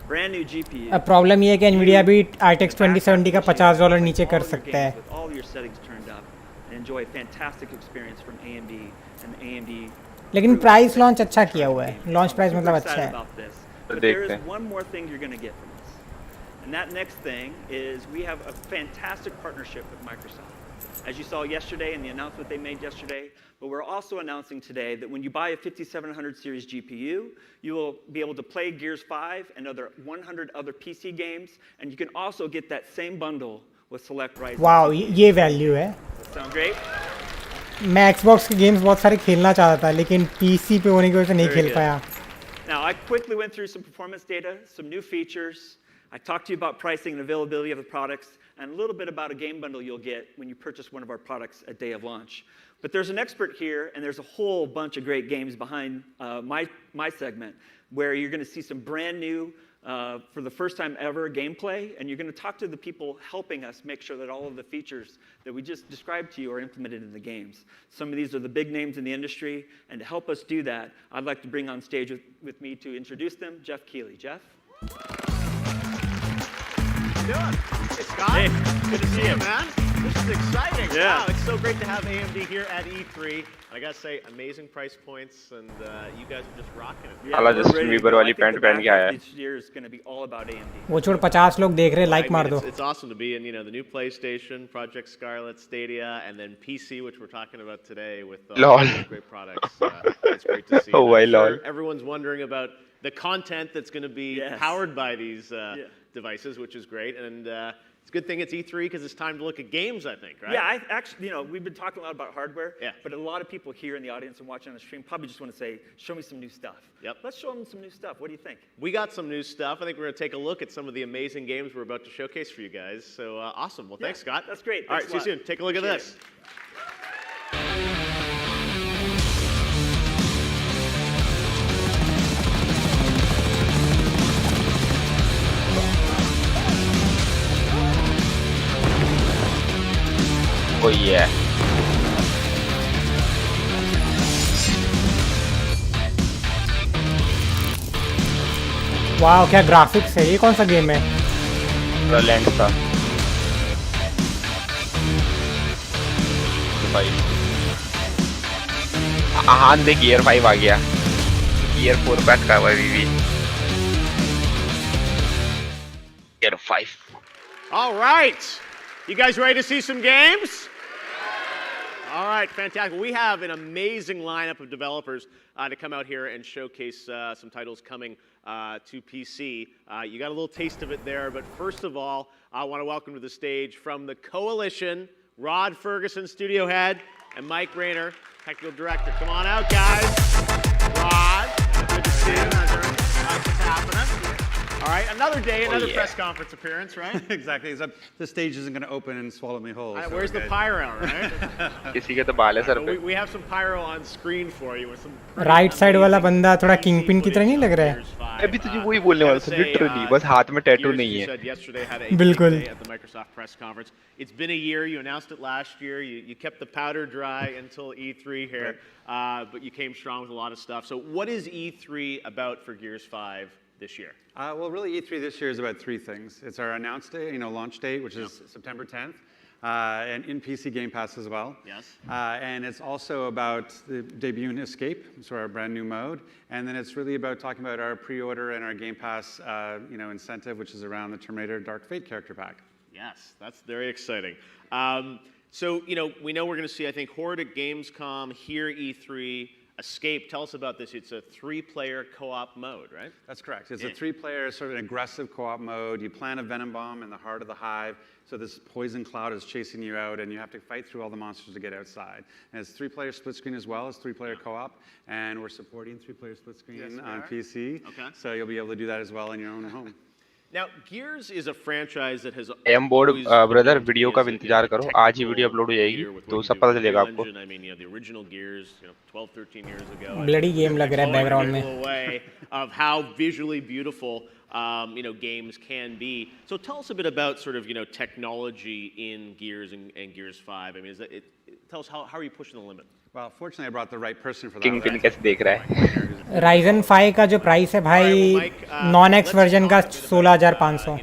brand new GPUs. अब प्रॉब्लम ये है कि एनवीडिया भी RTX 2070 का $50 नीचे कर सकता है. With all your settings turned up, and enjoy a fantastic experience from AMD and AMD. लेकिन प्राइस लॉन्च अच्छा किया हुआ है. लॉन्च प्राइस मतलब अच्छा है. But there is one more thing you're going to get from us. And that next thing is we have a fantastic partnership with Microsoft. As you saw yesterday in the announcement they made yesterday, but we're also announcing today that when you buy a 5700 series GPU, you will be able to play Gears 5 and 100 other PC games, and you can also get that same bundle with select Ryzen. Wow, ये value है. Sound great? मैं Xbox के games बहुत सारे खेलना चाहता था, लेकिन PC पे होने की वजह से नहीं खेल पाया. Now, I quickly went through some performance data, some new features. I talked to you about pricing and availability of the products, and a little bit about a game bundle you'll get when you purchase one of our products at day of launch. But there's an expert here, and there's a whole bunch of great games behind my segment, where you're going to see some brand new, for the first time ever, gameplay, and you're going to talk to the people helping us make sure that all of the features that we just described to you are implemented in the games. Some of these are the big names in the industry, and to help us do that, I'd like to bring on stage with me to introduce them, Jeff Keighley. Jeff? How you doing? Hey, Scott. Hey, good to see you, man. This is exciting. Yeah. Wow, it's so great to have AMD here at E3. I gotta say, amazing price points, and you guys are just rocking it. Yeah, Alla we're Justin ready to Bieber go. वाली I think pant the पहन के back आया half है. this year is going to be all about AMD. वो छोड़ 50 लोग देख रहे, लाइक I mean, मार दो. it's awesome to be in, the new PlayStation, Project Scarlet, Stadia, and then PC, which we're talking about today with Lol. all these great products. It's great to see. Oh, And why I'm sure lol? everyone's wondering about the content that's going to be Yes. powered by these Yeah. devices, which is great. And It's a good thing it's E3 because it's time to look at games, I think, right? Yeah, I actually, we've been talking a lot about hardware, Yeah. but a lot of people here in the audience and watching on the stream probably just want to say, show me some new stuff. Yep. Let's show them some new stuff. What do you think? We got some new stuff. I think we're going to take a look at some of the amazing games we're about to showcase for you guys. So awesome. Well, thanks, Scott. That's great. All right, Thanks see a you lot. soon. Take a look at Appreciate this. Oh yeah. वाह क्या graphics है, ये कौन सा game है? Lens था भाई। हाँ देख गियर 5 आ गया, गियर 4 पैक का भाई भी। Gear 5। All right. You guys ready to see some games? All right, fantastic. We have an amazing lineup of developers to come out here and showcase some titles coming to PC. You got a little taste of it there, but first of all, I want to welcome to the stage from the Coalition, Rod Ferguson, studio head, and Mike Rayner, technical director. Come on out, guys. Rod, good to see you. What's happening? All right, another day, another press conference appearance, right? Exactly, except the stage isn't going to open and swallow me whole. All right, so where's the okay. pyro, right? किसी के तो बाल है sir पे। We have some pyro on screen for you with some right side वाला बंदा थोड़ा kingpin की तरह नहीं लग रहा है? अभी तुझे वही बोलने वाला था, लिटरली बस हाथ में टैटू नहीं है। बिल्कुल। At the Microsoft press conference. It's been a year. You announced it last year. You kept the powder dry until E3 here, but you came strong with a lot of stuff. So what is E3 about for Gears 5 this year? Well, really, E3 this year is about three things. It's our announced date, launch date, which is September 10th, and in PC Game Pass as well. Yes. And it's also about the debut in Escape, so our brand new mode. And then it's really about talking about our pre-order and our Game Pass, incentive, which is around the Terminator Dark Fate character pack. Yes, that's very exciting. So, we know we're going to see, I think, Horde at Gamescom, here E3, Escape. Tell us about this. It's a 3-player co-op mode, right? That's correct. It's a 3-player sort of an aggressive co-op mode. You plant a venom bomb in the heart of the hive, so this poison cloud is chasing you out, and you have to fight through all the monsters to get outside. And it's 3-player split screen as well as 3-player co-op, and we're supporting 3-player split screen on PC. Okay. So you'll be able to do that as well in your own home. Now, Gears is a franchise that has M board brother video का इंतजार करो, आज ही video upload हो जाएगी तो सब पता चलेगा आपको। I mean, the original Gears, 12, 13 years ago. Bloody game लग रहा है बैकग्राउंड में। Way of how visually beautiful, games can be. So tell us a bit about sort of, technology in Gears and Gears 5. I mean, tell us how are you pushing the limit? Well, fortunately, I brought the right person for that. Kingpin कैसे देख रहा है? Ryzen 5 का जो price है भाई, non x version का 16,500।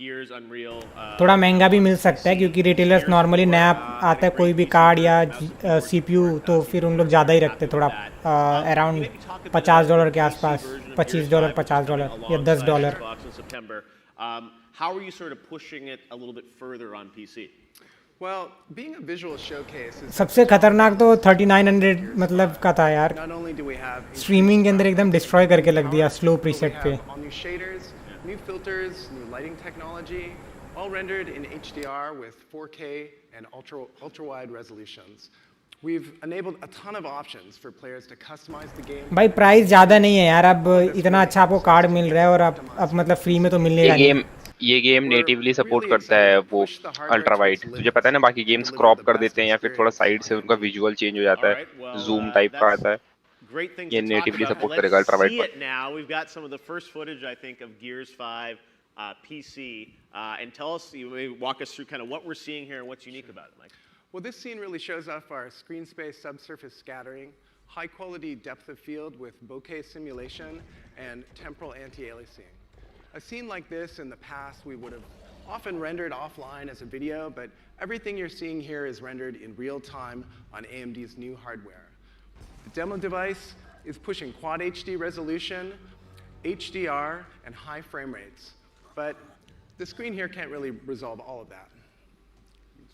Gears, Unreal, थोड़ा महंगा भी मिल सकता है क्योंकि रिटेलर्स नॉर्मली नया आता है कोई भी कार्ड या सीपीयू, तो फिर उन लोग ज़्यादा ही रखते, थोड़ा अराउंड $50 के आसपास, $25, $50 या $10। How are you sort of pushing it a little bit further on PC? Well, being a visual showcase is सबसे खतरनाक तो 3900 मतलब का था यार, not only do we have streaming के अंदर एकदम डिस्ट्रॉय करके लग दिया स्लो प्रीसेट पे। all new shaders, new filters, new lighting technology, all rendered in HDR with 4K and ultra wide resolutions. We've enabled a ton of options for players to customize the game. भाई price ज़्यादा नहीं है यार, अब इतना अच्छा आपको card मिल रहा है और अब मतलब फ्री में तो मिलने नहीं। ये गेम नेटिवली सपोर्ट करता है वो अल्ट्रा वाइड, तुझे पता है ना, बाकी गेम्स क्रॉप कर देते हैं या फिर थोड़ा साइड से उनका विजुअल चेंज हो जाता है, जूम टाइप का आता है, ये नेटिवली सपोर्ट करेगा अल्ट्रा वाइड पर। Now we've got some of the first footage, I think, of Gears 5 PC, and tell us, walk us through kind of what we're seeing here and what's unique about it, Mike. Well, this scene really shows off our screen space subsurface scattering, high quality depth of field with bokeh simulation, and temporal anti-aliasing. A scene like this in the past we would have often rendered offline as a video, but everything you're seeing here is rendered in real time on AMD's new hardware. The demo device is pushing quad HD resolution, HDR, and high frame rates, but the screen here can't really resolve all of that.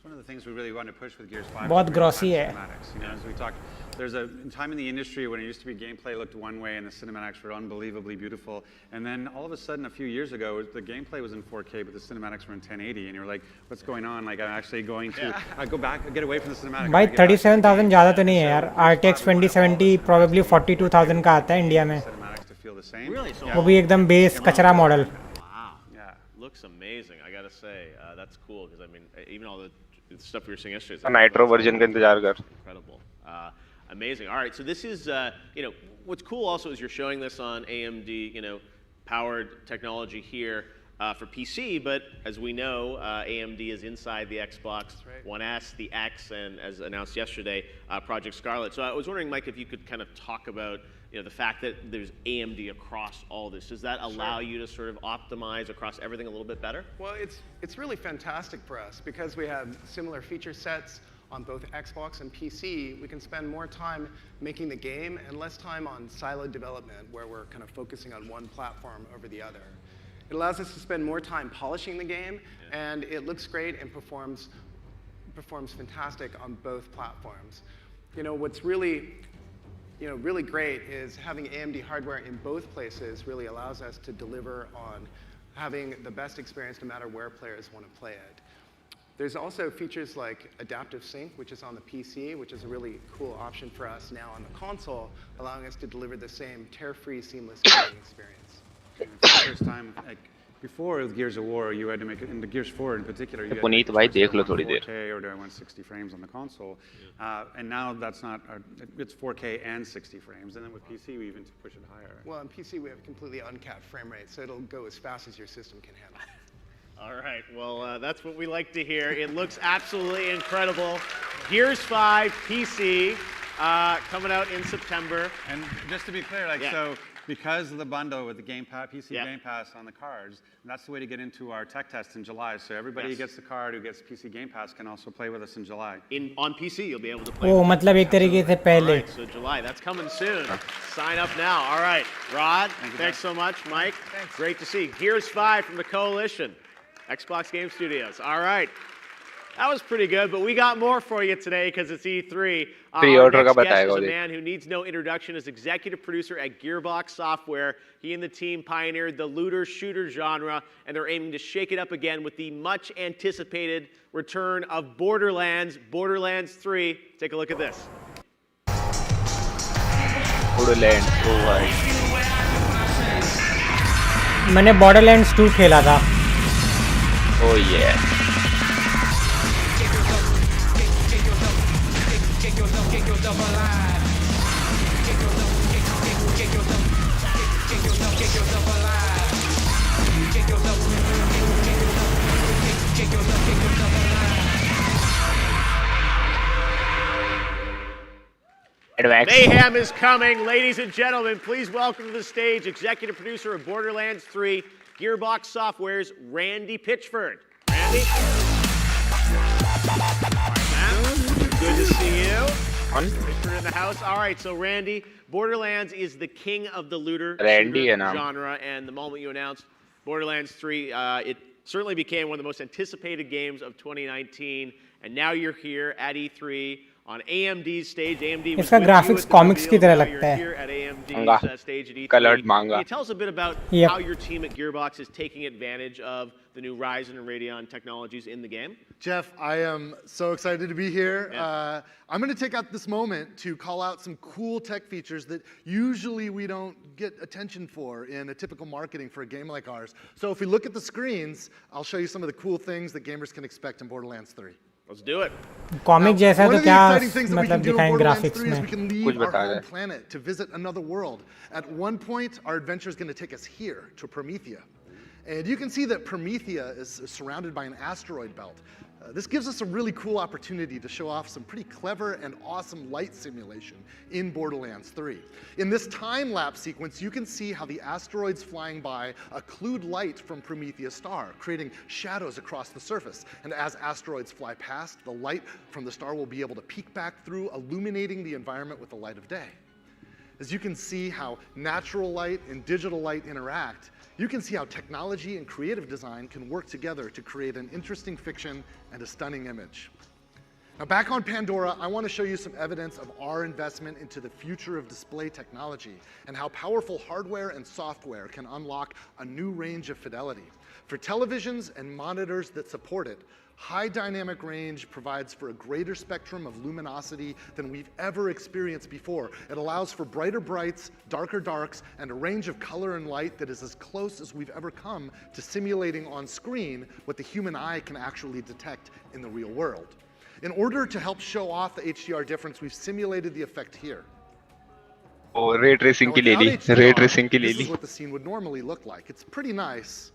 It's one of the things we really want to push with Gears 5. बहुत glossy है. Cinematics. You know, as we talked, there's a time in the industry when it used to be gameplay looked one way and the cinematics were unbelievably beautiful, and then all of a sudden, a few years ago, the gameplay was in 4K, but the cinematics were in 1080, and you were like, "What's going on? Like, I'm actually going to go back, get away from the cinematic." भाई 37,000 ज़्यादा तो नहीं है यार. RTX 2070 probably 42,000 का आता है India में. Cinematics to feel the same. Really? So वो भी एकदम बेस कचरा model. wow. Yeah. Looks amazing, I gotta say. That's cool, because I mean, even all the stuff we were seeing yesterday. Nitro version का इंतजार कर. Incredible. Amazing. All right, so this is, you know, what's cool also is you're showing this on AMD, you know, powered technology here for PC, but as we know, AMD is inside the Xbox One S, the X, and as announced yesterday, Project Scarlet. So I was wondering, Mike, if you could kind of talk about, you know, the fact that there's AMD across all this. Does that allow you to sort of optimize across everything a little bit better? Well, it's really fantastic for us because we have similar feature sets on both Xbox and PC. We can spend more time making the game and less time on siloed development where we're kind of focusing on one platform over the other. It allows us to spend more time polishing the game, and it looks great and performs fantastic on both platforms. You know, what's really great is having AMD hardware in both places really allows us to deliver on having the best experience no matter where players want to play it. There's also features like adaptive sync, which is on the PC, which is a really cool option for us now on the console, allowing us to deliver the same tear-free, seamless gaming experience. It's the first time, like before with Gears of War, you had to make it, in the Gears 4 in particular, you had to Puneet make भाई the choice, देख लो do I थोड़ी want there. 4K or do I want 60 frames on the console? And now that's not, it's 4K and 60 frames, and then with PC we even push it higher. Well, on PC we have completely uncapped frame rate, so it'll go as fast as your system can handle. All right, well, that's what we like to hear. It looks absolutely incredible. Gears 5 PC coming out in September. And just to be clear, like, so because of the bundle with the Game Pass, PC Game Pass on the cards, that's the way to get into our tech test in July. So everybody who gets the card, who gets PC Game Pass, can also play with us in July. On PC, you'll be able to play. ओ मतलब एक तरीके से पहले. All right, so July, that's coming soon. Sign up now. All right, Rod, thanks so much. Mike, great to see. Gears 5 from the Coalition, Xbox Game Studios. All right. That was pretty good, but we got more for you today because it's E3. Our next guest is a man who needs no introduction as executive producer at Gearbox Software. He and the team pioneered the looter-shooter genre, and they're aiming to shake it up again with the much-anticipated return of Borderlands 3. Take a look at this. Borderlands, oh भाई. मैंने Borderlands 2 खेला था. Oh yeah. Mayhem is coming. Ladies and gentlemen, please welcome to the stage executive producer of Borderlands 3, Gearbox Software's Randy Pitchford. Randy? Good to see you. Pitchford in the house. All right, so Randy, Borderlands is the king of the looter genre, and the moment you announced Borderlands 3, it certainly became one of the most anticipated games of 2019, and now you're here at E3 on AMD's stage. AMD was इसका with graphics you comics की तरह now लगता है. you're here at AMD's stage at E3. Colored manga. Can you tell us a bit about Yep. how your team at Gearbox is taking advantage of the new Ryzen and Radeon technologies in the game? Jeff, I am so excited to be here. I'm going to take out this moment to call out some cool tech features that usually we don't get attention for in a typical marketing for a game like ours. So if we look at the screens, I'll show you some of the cool things that gamers can expect in Borderlands 3. Let's do it. Comic जैसा One तो of the क्या exciting things that we can मतलब do in दिखाएं Borderlands graphics 3 is we में. can leave कुछ our बता home they. planet to visit another world. At one point, our adventure is going to take us here, to Promethea. And you can see that Promethea is surrounded by an asteroid belt. This gives us a really cool opportunity to show off some pretty clever and awesome light simulation in Borderlands 3. In this time-lapse sequence, you can see how the asteroids flying by occlude light from Promethea's star, creating shadows across the surface. And as asteroids fly past, the light from the star will be able to peek back through, illuminating the environment with the light of day. As you can see how natural light and digital light interact, you can see how technology and creative design can work together to create an interesting fiction and a stunning image. Now back on Pandora, I want to show you some evidence of our investment into the future of display technology and how powerful hardware and software can unlock a new range of fidelity. For televisions and monitors that support it, high dynamic range provides for a greater spectrum of luminosity than we've ever experienced before. It allows for brighter brights, darker darks, and a range of color and light that is as close as we've ever come to simulating on screen what the human eye can actually detect in the real world. In order to help show off the HDR difference, we've simulated the effect here. Oh, ray tracing Now, की ले ली, without ray HDR, tracing की ले this Lee. is what the scene would normally look like. It's pretty nice,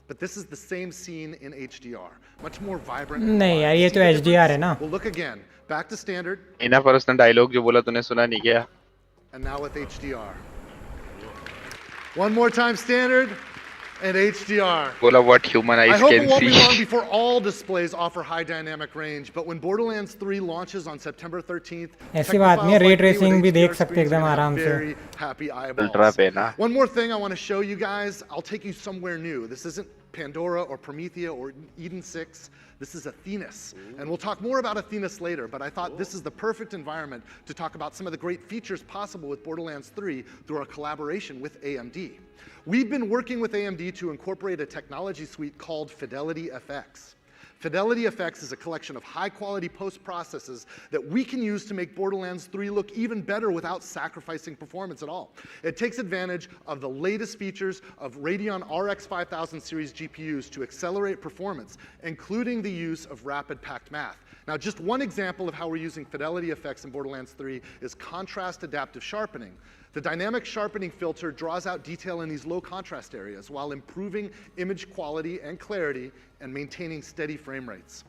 but this is the same scene in HDR, much more vibrant. and नहीं alive. यार, ये See तो the HDR है difference? ना. We'll look again. Back to standard, इना पर उसने dialogue जो बोला तूने सुना नहीं क्या? and now with HDR. One more time standard, and HDR. बोला what human I eyes hope it can won't be long see. before all displays offer high dynamic range, but when Borderlands 3 launches on September 13th, ऐसी बात नहीं है, ray technophiles like me tracing with भी देख HDR सकते हैं screens एकदम are gonna have आराम से. very happy eyeballs. Ultra पे ना. One more thing I want to show you guys. I'll take you somewhere new. This isn't Pandora or Promethea or Eden 6. This is Athenas. And we'll talk more about Athenas later, but I thought this is the perfect environment to talk about some of the great features possible with Borderlands 3 through our collaboration with AMD. We've been working with AMD to incorporate a technology suite called Fidelity FX. Fidelity FX is a collection of high-quality post-processes that we can use to make Borderlands 3 look even better without sacrificing performance at all. It takes advantage of the latest features of Radeon RX 5000 series GPUs to accelerate performance, including the use of rapid packed math. Now, just one example of how we're using Fidelity FX in Borderlands 3 is contrast adaptive sharpening. The dynamic sharpening filter draws out detail in these low contrast areas while improving image quality and clarity and maintaining steady frame rates.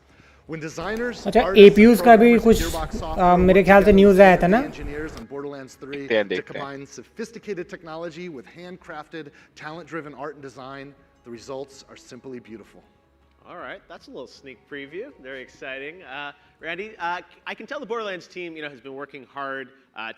When designers, अच्छा, artists, and APUs का भी programmers कुछ, at Gearbox Software मेरे work ख्याल से together news with आया था ना? AMD engineers on Borderlands 3 देखते हैं, to देखते हैं. combine sophisticated technology with handcrafted, talent-driven art and design, the results are simply beautiful. All right, that's a little sneak preview. Very exciting. Randy, I can tell the Borderlands team, has been working hard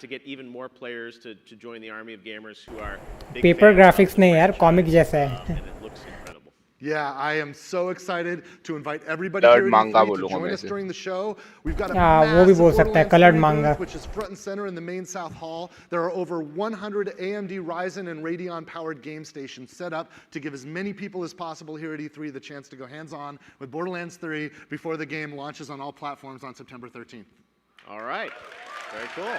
to get even more players to join the army of gamers who are big paper fans graphics of the नहीं यार, franchise, comic जैसा है. and it looks incredible. Yeah, I am so excited to invite everybody Colored here at manga E3 to बोलूँगा join मैं us इसे. during the show. We've got a वो भी massive बोल सकता है, Borderlands colored 3 manga. booth, which is front and center in the main South Hall. There are over 100 AMD Ryzen and Radeon-powered game stations set up to give as many people as possible here at E3 the chance to go hands-on with Borderlands 3 before the game launches on all platforms on September 13th. All right, very cool.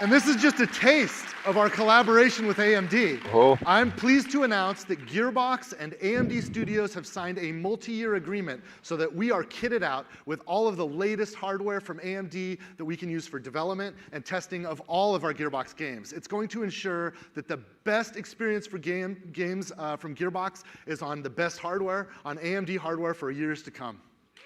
And this is just a taste of our collaboration with AMD. Oh. I'm pleased to announce that Gearbox and AMD Studios have signed a multi-year agreement so that we are kitted out with all of the latest hardware from AMD that we can use for development and testing of all of our Gearbox games. It's going to ensure that the best experience for games from Gearbox is on the best hardware, on AMD hardware for years to come.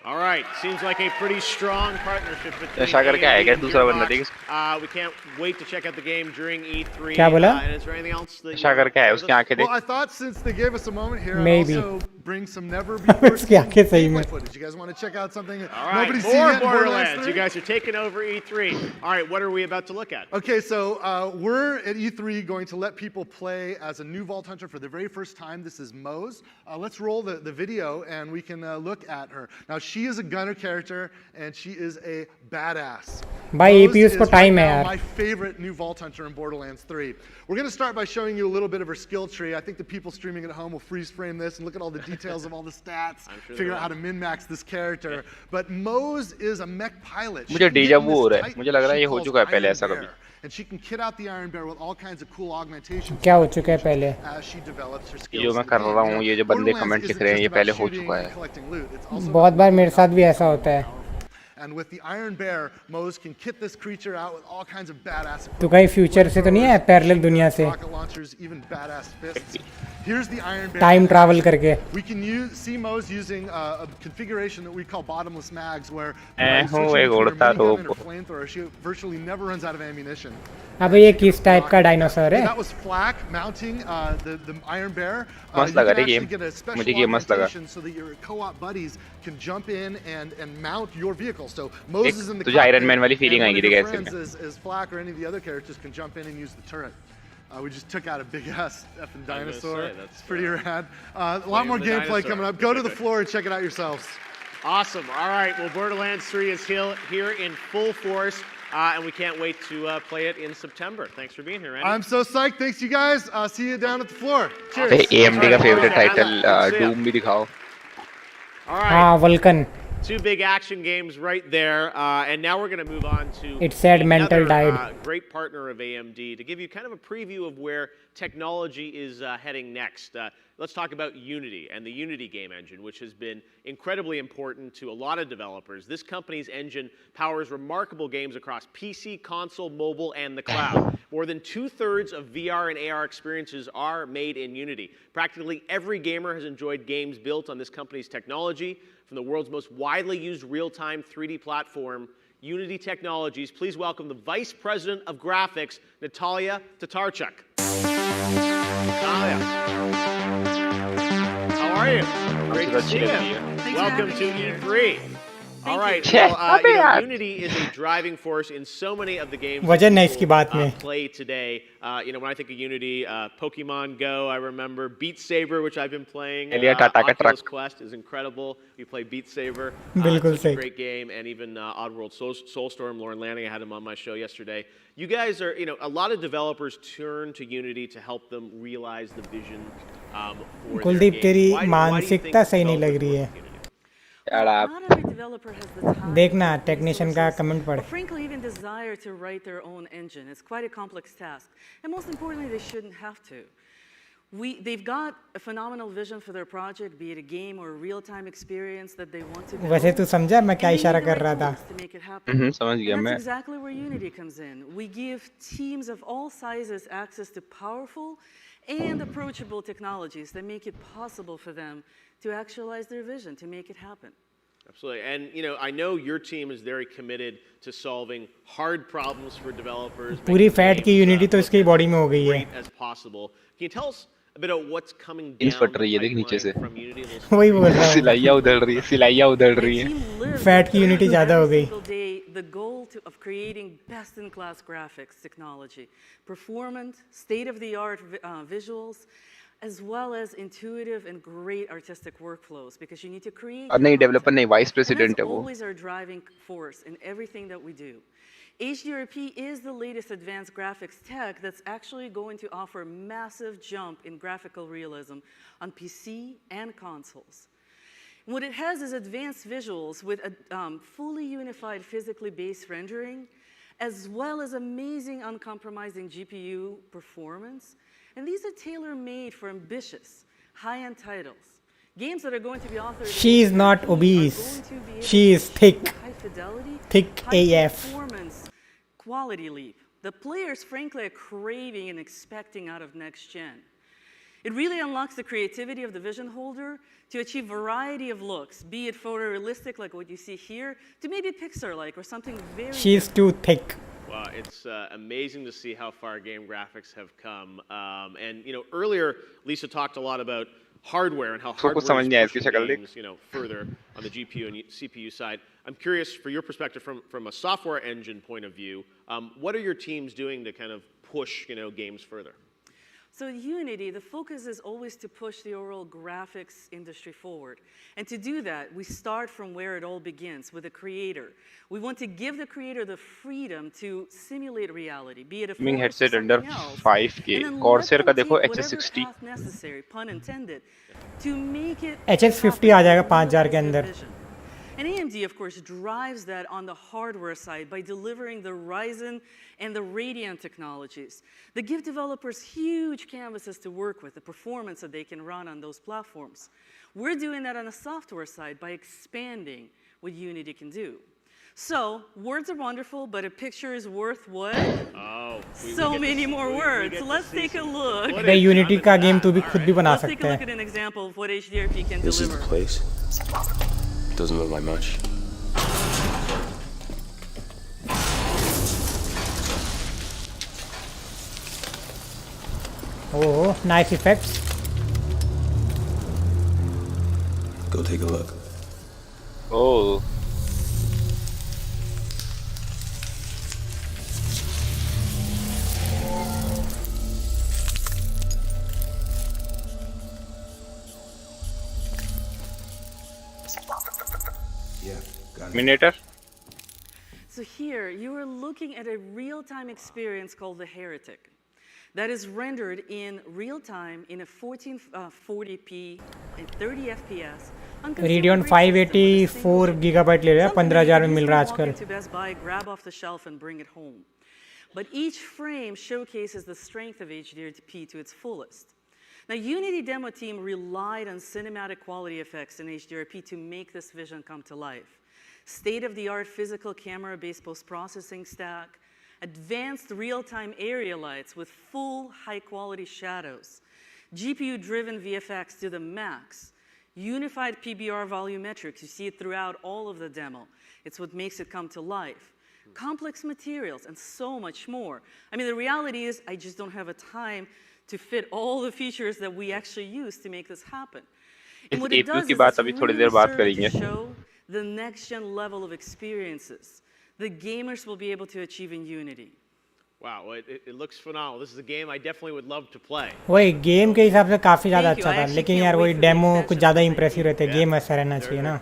All right, seems like a pretty strong partnership between Sagar क्या है? क्या AMD and दूसरा बंदा Gearbox. देख? We can't wait to check out the game during E3. क्या बोला? And is there anything else that Sagar क्या है? उसकी आंखें Well, देख. I thought since they gave us a moment here, Maybe. I'd also bring some never-before उसकी आंखें सही में. gameplay footage. You guys want to check out something All right, nobody's seen more yet in Borderlands. 3? You guys are taking over E3. All right, what are we about to look at? Okay, so we're at E3 going to let people play as a new Vault Hunter for the very first time. This is Mose. Let's roll the video and we can look at her. Now, she is a gunner character and she is a badass. भाई, Mose APUs को is time है right now यार. my favorite new Vault Hunter in Borderlands 3. We're going to start by showing you a little bit of her skill tree. I think the people streaming at home will freeze frame this and look at all the details of all the stats, sure figure they out how to min-max this character. But Mose is a mech pilot. She मुझे can get déjà in vu this हो रहा है. Titan मुझे लग रहा है she ये हो calls चुका है पहले Iron ऐसा Bear. कभी. And she can kit out the Iron Bear with all kinds of cool augmentations. क्या हो चुका है पहले? As she develops her ये skills जो मैं in कर the game. रहा हूँ, ये जो बंदे Borderlands कमेंट लिख isn't रहे हैं, ये just about पहले हो shooting चुका and है. collecting loot. It's also बहुत बार about मेरे साथ भी ऐसा होता है. And with the Iron Bear, Mose can kit this creature out with all kinds of badass तो कहीं फ्यूचर से तो नहीं है, पैरेलल दुनिया से? rocket launchers, even badass fists. Here's the Iron Bear. Time travel करके. We can see Mose using a configuration that we call bottomless mags, where हूँ switching एक between her उड़ता minigun and her rope. flamethrower, she virtually never runs out of ammunition. अब ये किस type का dinosaur है? That was Flak mounting the Iron Bear. मस्त You लगा can रे actually game. get a special मुझे ये मस्त लगा. augmentation so that your co-op buddies can jump in and mount your vehicle. So Moses in the तुझे Iron Man वाली cockpit feeling and one आएगी of your देखा friends इसमें. is Flak or any of the other characters can jump in and use the turret. We just took out a big ass effing dinosaur. say, that's, it's pretty rad. A lot more the gameplay dinosaur. coming up. Go to the floor and check it out yourselves. Awesome. All right. Well, Borderlands 3 is here in full force, and we can't wait to play it in September. Thanks for being here, Randy. I'm so psyched. Thanks, you guys. See you down at the floor. Cheers. Hey, AMD का favorite title Doom भी दिखाओ. All right. हाँ Vulcan. Two big action games right there, and now we're going to move on to It said mental died. Great partner of AMD to give you kind of a preview of where technology is heading next. Let's talk about Unity and the Unity game engine, which has been incredibly important to a lot of developers. This company's engine powers remarkable games across PC, console, mobile, and the cloud. More than 2/3 of VR and AR experiences are made in Unity. Practically every gamer has enjoyed games built on this company's technology. From the world's most widely used real-time 3D platform, Unity Technologies, please welcome the Vice President of Graphics, Natalia Tatarchuk. Natalia, how are you? Great to see you. Welcome to E3. All right. Well, Unity is a driving force in so many of the games वजन है इसकी बात में. play today. When I think of Unity, Pokemon Go, I remember Beat Saber, which I've been playing. Oculus Quest is incredible. You play Beat Saber. It's a great game, and even Oddworld Soulstorm. Lauren Lanning, I had him on my show yesterday. You guys are, a lot of developers turn to Unity to help them realize the vision for Kuldeep तेरी मानसिकता सही नहीं लग रही है. देखना technician का comment पढ़. Frankly, even desire to write their own engine. It's quite a complex task, and most importantly, they shouldn't have to. They've got a phenomenal vision for their project, be it a game or a real-time experience that they want to build. वैसे तू समझा मैं क्या इशारा कर रहा था? समझ गया मैं. That's exactly where Unity comes in. We give teams of all sizes access to powerful and approachable technologies that make it possible for them to actualize their vision, to make it happen. Absolutely. And, I know your team is very committed to solving hard problems for developers. पूरी fat की unity तो इसकी body में हो गई है. As possible. Can you tell us a bit about what's coming down फट रही है देख नीचे से. वही बोल रहा हूँ. सिलाइयाँ उधड़ रही है. फैट की यूनिटी ज़्यादा हो गई. The goal of creating best-in-class graphics technology, performant, state-of-the-art visuals, as well as intuitive and great artistic workflows, because you need to create. नहीं developer नहीं vice president है वो. Always our driving force in everything that we do. HDRP is the latest advanced graphics tech that's actually going to offer a massive jump in graphical realism on PC and consoles. What it has is advanced visuals with a fully unified physically based rendering, as well as amazing uncompromising GPU performance. And these are tailor-made for ambitious, high-end titles. Games that are going to be authored. She is not obese. She is thick. High fidelity, thick high AF. Performance, quality leap. The players, frankly, are craving and expecting out of next gen. It really unlocks the creativity of the vision holder to achieve variety of looks, be it photorealistic like what you see here, to maybe Pixar-like or something very. She's too thick. Wow, it's amazing to see how far game graphics have come. And earlier Lisa talked a lot about hardware and how hardware is pushing games, further on the GPU and CPU side. I'm curious, for your perspective from a software engine point of view, what are your teams doing to kind of push games further? So at Unity, the focus is always to push the overall graphics industry forward. And to do that, we start from where it all begins, with the creator. We want to give the creator the freedom to simulate reality, be it a gaming headset under 5K. Corsair का देखो HS60. Necessary, pun intended, to make it HS50 आ जाएगा 5000 के अंदर. And AMD, of course, drives that on the hardware side by delivering the Ryzen and the Radeon technologies that give developers huge canvases to work with, the performance that they can run on those platforms. We're doing that on the software side by expanding what Unity can do. So, words are wonderful, but a picture is worth what? So many more words. So let's take a look. The Unity का game तू भी खुद भी बना सकता है. Let's take a look at an example of what HDRP can deliver. This is the place. Doesn't look like much. Oh, nice effects. Go take a look. Oh. Terminator. So here, you are looking at a real-time experience called The Heretic that is rendered in real time in a 1440p and 30 FPS. Radeon 584 GB ले रहा है 15,000 में मिल रहा है आजकल. To Best Buy, grab off the shelf and bring it home. But each frame showcases the strength of HDRP to its fullest. Now, Unity demo team relied on cinematic quality effects in HDRP to make this vision come to life. State-of-the-art physical camera-based post-processing stack, advanced real-time area lights with full high-quality shadows, GPU-driven VFX to the max, unified PBR volumetrics, you see it throughout all of the demo. It's what makes it come to life. Complex materials, and so much more. I mean, the reality is, I just don't have a time to fit all the features that we actually use to make this happen. And what it does is it's really serves to show the next-gen level of experiences that gamers will be able to achieve in Unity. Wow, it looks phenomenal. This is a game I definitely would love to play. वही game के हिसाब से काफी ज़्यादा अच्छा था, लेकिन यार वही डेमो कुछ ज़्यादा इम्प्रेसिव रहते, गेम ऐसा रहना चाहिए ना.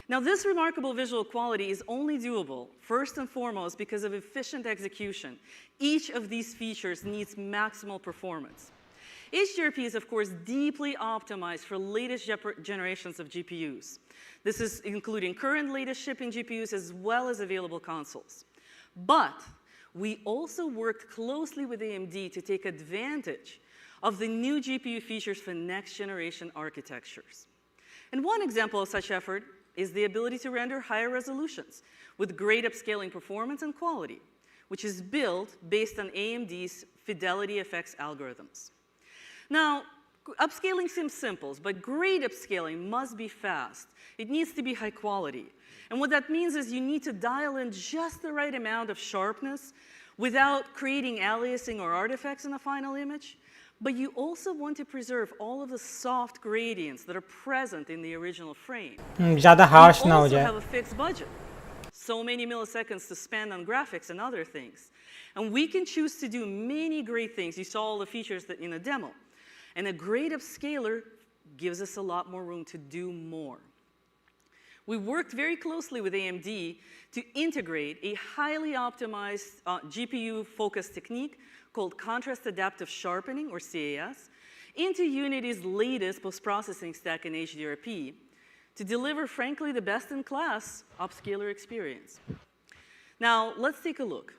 Now, this remarkable visual quality is only doable, first and foremost, because of efficient execution. Each of these features needs maximal performance. HDRP is, of course, deeply optimized for latest generations of GPUs. This is including current latest shipping GPUs as well as available consoles. But we also worked closely with AMD to take advantage of the new GPU features for next-generation architectures. And one example of such effort is the ability to render higher resolutions with great upscaling performance and quality, which is built based on AMD's Fidelity FX algorithms. Now, upscaling seems simple, but great upscaling must be fast. It needs to be high quality. And what that means is you need to dial in just the right amount of sharpness without creating aliasing or artifacts in the final image. But you also want to preserve all of the soft gradients that are present in the original frame. ज़्यादा harsh ना हो जाए. You also have a fixed budget. So many milliseconds to spend on graphics and other things. And we can choose to do many great things. You saw all the features that in the demo. And a great upscaler gives us a lot more room to do more. We worked very closely with AMD to integrate a highly optimized GPU-focused technique called Contrast Adaptive Sharpening, or CAS, into Unity's latest post-processing stack in HDRP to deliver, frankly, the best-in-class upscaler experience. Now, let's take a look.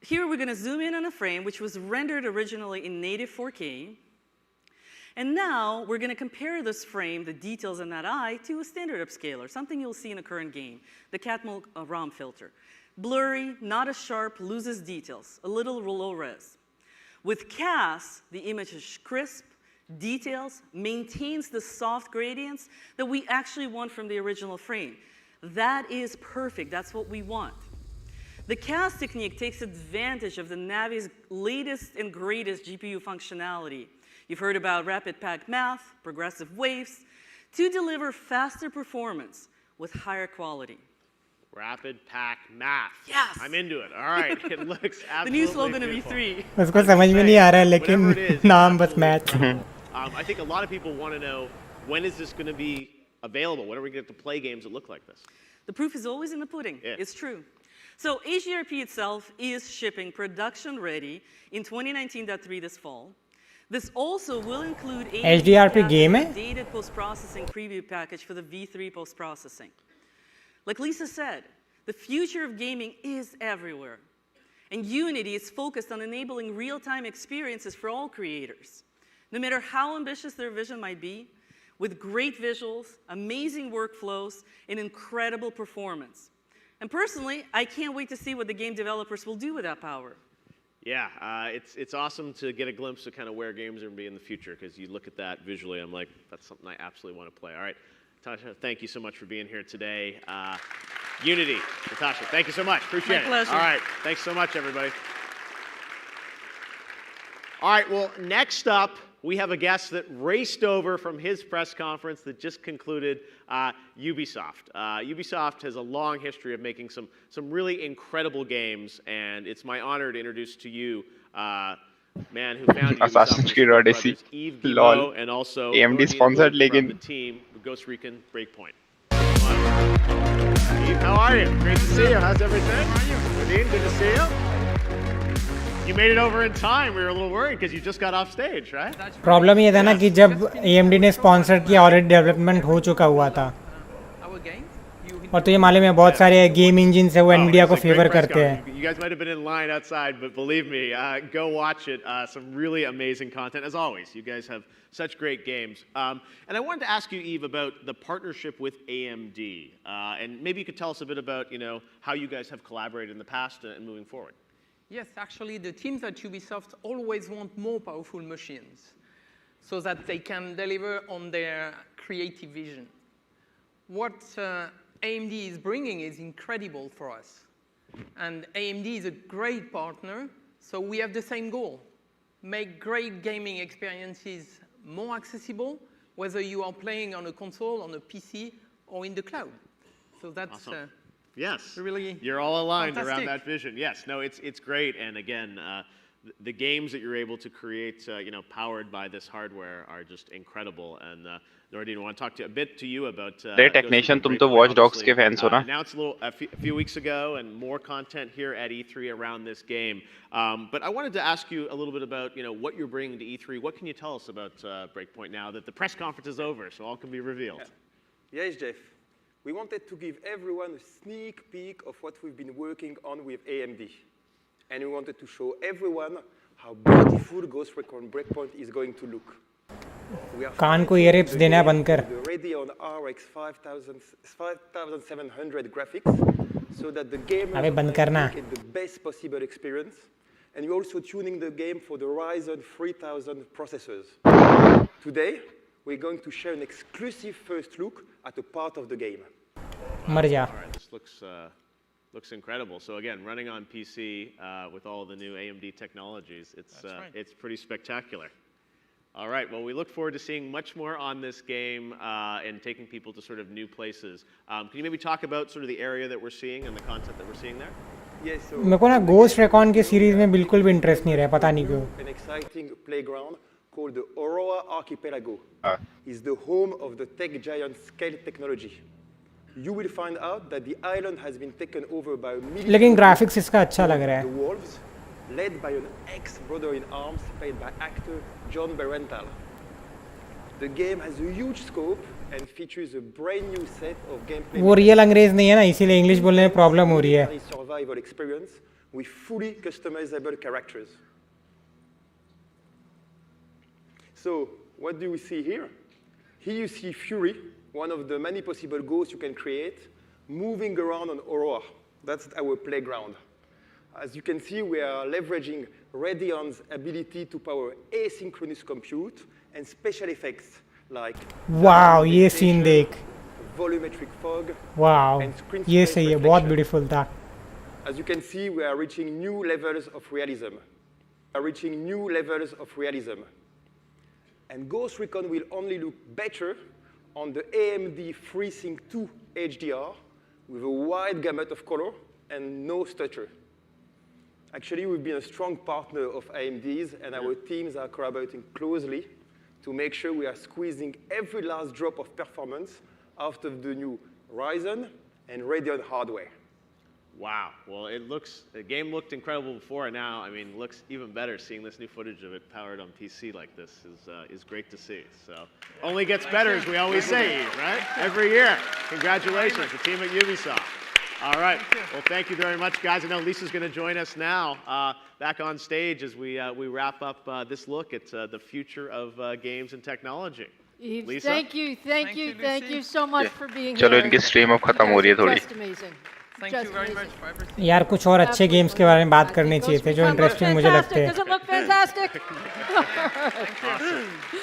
Here we're going to zoom in on a frame which was rendered originally in native 4K. And now we're going to compare this frame, the details in that eye, to a standard upscaler, something you'll see in a current game, the Catmull ROM filter. Blurry, not as sharp, loses details, a little low res. With CAS, the image is crisp, details, maintains the soft gradients that we actually want from the original frame. That is perfect. That's what we want. The CAS technique takes advantage of the Navi's latest and greatest GPU functionality. You've heard about rapid pack math, progressive waves, to deliver faster performance with higher quality. Rapid pack math. Yes. I'm into it. All right. It looks absolutely the new slogan of E3. उसको समझ में नहीं आ रहा है, लेकिन नाम बस match. I think a lot of people want to know, when is this going to be available? When are we going to get to play games that look like this? The proof is always in the pudding. Yeah. It's true. So HDRP itself is shipping production ready in 2019.3 this fall. This also will include HDRP game है? Dated post-processing preview package for the V3 post-processing. Like Lisa said, the future of gaming is everywhere. And Unity is focused on enabling real-time experiences for all creators. No matter how ambitious their vision might be, with great visuals, amazing workflows, and incredible performance. And personally, I can't wait to see what the game developers will do with that power. Yeah, it's awesome to get a glimpse of kind of where games are going to be in the future, because you look at that visually, I'm like, that's something I absolutely want to play. All right, Natasha, thank you so much for being here today. Unity, Natasha, thank you so much. Appreciate it. My pleasure. All right, thanks so much, everybody. All right, well, next up, we have a guest that raced over from his press conference that just concluded, Ubisoft. Ubisoft has a long history of making some really incredible games, and it's my honor to introduce to you man who founded Assassin's Ubisoft, Creed his Odyssey. brothers Yves Lol. Guillemot, and also AMD Nordine sponsored, from लेकिन the team with Ghost Recon Breakpoint. Yves, how are you? Great to see you. How's everything? Nordine, good to see you. You made it over in time. We were a little worried because you just got off stage, right? Problem ये था ना कि जब AMD ने sponsor किया already development हो चुका हुआ था और तो ये मालूम है बहुत सारे गेम इंजिन से वो Nvidia को फेवर करते हैं. You guys might have been in line outside, but believe me, go watch it. Some really amazing content, as always. You guys have such great games. And I wanted to ask you, Yves, about the partnership with AMD. And maybe you could tell us a bit about, how you guys have collaborated in the past and moving forward. Yes, actually, the teams at Ubisoft always want more powerful machines so that they can deliver on their creative vision. What AMD is bringing is incredible for us. And AMD is a great partner, so we have the same goal. Make great gaming experiences more accessible, whether you are playing on a console, on a PC, or in the cloud. So that's Awesome. Yes, really you're all aligned around fantastic. that vision. Yes, no, it's great. And again, the games that you're able to create, powered by this hardware are just incredible. And Nordine, I want to talk a bit to you about. Technician, तुम तो Watch Dogs के fans हो ना? Announced a few weeks ago, and more content here at E3 around this game. But I wanted to ask you a little bit about, what you're bringing to E3. What can you tell us about Breakpoint now that the press conference is over, so all can be revealed? Yes, Jeff. We wanted to give everyone a sneak peek of what we've been working on with AMD. And we wanted to show everyone how beautiful Ghost Recon Breakpoint is going to look. कान को ईयररिप्स देना है बंद कर. The Radeon RX 5700 graphics so that the gamers get the best possible experience. And we're also tuning the game for the Ryzen 3000 processors. Today, we're going to share an exclusive first look at a part of the game. मर जा. All right, this looks incredible. So again, running on PC with all the new AMD technologies, it's pretty spectacular. All right, well, we look forward to seeing much more on this game and taking people to sort of new places. Can you maybe talk about sort of the area that we're seeing and the content that we're seeing there? Yes, so मेरे को ना Ghost Recon के series में बिल्कुल भी interest नहीं रहा, पता नहीं क्यों. An exciting playground called the Aurora Archipelago is the home of the tech giant Scale Technology. You will find out that the island has been taken over by a military. लेकिन graphics इसका अच्छा लग रहा है. The Wolves, led by an ex-brother-in-arms played by actor John Berenthal. The game has a huge scope and features a brand new set of gameplay. वो real अंग्रेज नहीं है ना, इसीलिए इंग्लिश बोलने में प्रॉब्लम हो रही है. Survival experience with fully customizable characters. So, what do we see here? Here you see Fury, one of the many possible ghosts you can create, moving around on Aurora. That's our playground. As you can see, we are leveraging Radeon's ability to power asynchronous compute and special effects like wow, ये scene देख. volumetric fog. Wow, ये सही है, बहुत beautiful था. As you can see, we are reaching new levels of realism. And Ghost Recon will only look better on the AMD FreeSync 2 HDR with a wide gamut of color and no stutter. Actually, we've been a strong partner of AMD's, and our teams are collaborating closely to make sure we are squeezing every last drop of performance out of the new Ryzen and Radeon hardware. Wow. Well, the game looked incredible before, and now, it looks even better. Seeing this new footage of it powered on PC like this is great to see. So, only gets better, as we always say, right? Every year. Congratulations, the team at Ubisoft. All right. Well, thank you very much, guys. I know Lisa's going to join us now back on stage as we wrap up this look at the future of games and technology. Yves, Lisa? thank you so much for being चलो here. इनकी stream अब खत्म हो रही है थोड़ी. Just amazing. Thank you very much for everything. यार कुछ और अच्छे गेम्स के बारे में बात करनी चाहिए थे जो इंटरेस्टिंग मुझे लगते हैं. Does it look fantastic?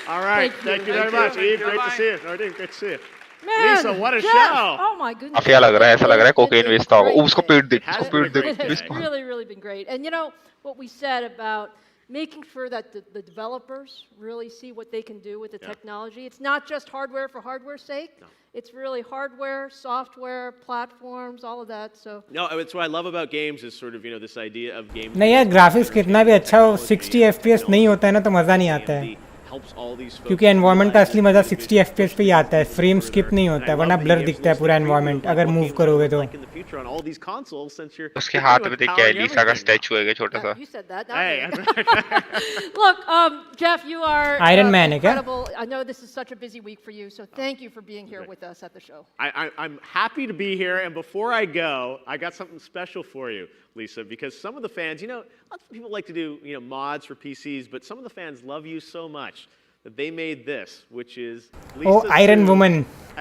All right. Thank you very much. Yves, great to see you. Nordine, great to see you. Man, Lisa, what a Jeff, show. Oh my goodness. क्या लग रहा है? ऐसा लग रहा है कोकेन It's बेचता होगा. great. उसको पेट दे. It has उसको been pet a great they. day. It's really been great. And what we said about making sure that the developers really see what they can do with the technology. It's not just hardware for hardware's sake. No. It's really hardware, software, platforms, all of that. So no, it's what I love about games is sort of this idea of games. नहीं यार graphics कितना भी अच्छा हो 60 FPS नहीं होता है ना तो मज़ा नहीं आता है क्योंकि एनवायरनमेंट का असली मज़ा 60 FPS पे ही आता है फ्रेम स्किप नहीं होता है वरना ब्लर दिखता है पूरा एनवायरनमेंट अगर मूव करोगे तो उसके हाथ में देख क्या है लीसा का स्टैचू है छोटा सा You said that. Look, Jeff, you are Iron Man है क्या? incredible. I know this is such a busy week for you, so thank you for being here with us at the show. I'm happy to be here, and before I go, I got something special for you, Lisa, because some of the fans, lots of people like to do, mods for PCs, but some of the fans love you so much that they made this, which is Lisa Iron Woman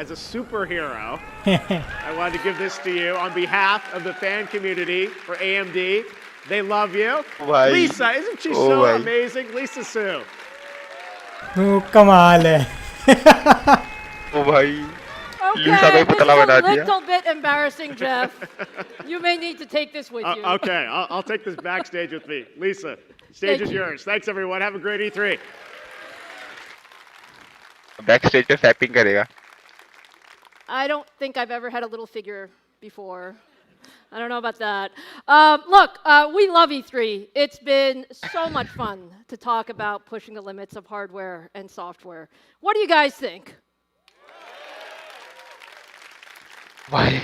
as a superhero. I wanted to give this to you on behalf of the fan community for AMD. They love you. Bhai. Lisa, isn't she so amazing? Lisa Su. कमाल है ओ भाई Okay, Lisa को पुतला बना this is a दिया little bit embarrassing, Jeff. You may need to take this with you. Okay, I'll take this backstage with me. Lisa, stage is yours. Thanks, everyone. Have a great E3. Backstage पे fapping करेगा I don't think I've ever had a little figure before. I don't know about that. Look, we love E3. It's been so much fun to talk about pushing the limits of hardware and software. What do you guys think? Why?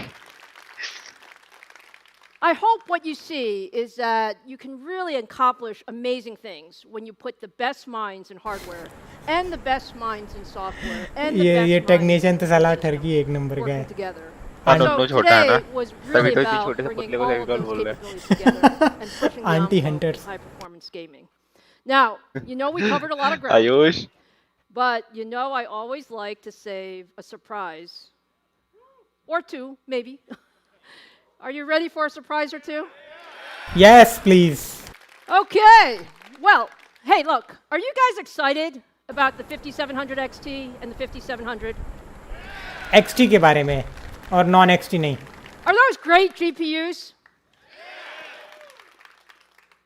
I hope what you see is that you can really accomplish amazing things when you put the best minds in hardware and the best minds in software and the ये best technician तो साला ठरकी एक number का working है together. हाँ So दोनों छोटा है ना today was really तभी तो इसी about छोटे से bringing पुतले को all of फेविकॉल those बोल रहे हैं capabilities together and pushing the Anti envelope hunters. of high-performance gaming. Now, we covered a lot of ground, Ayush but I always like to save a surprise or two, maybe. Are you ready for a surprise or two? Yes please Okay. Well, hey, look, are you guys excited about the 5700 XT and the 5700? XT के बारे में और non XT नहीं Are those great GPUs?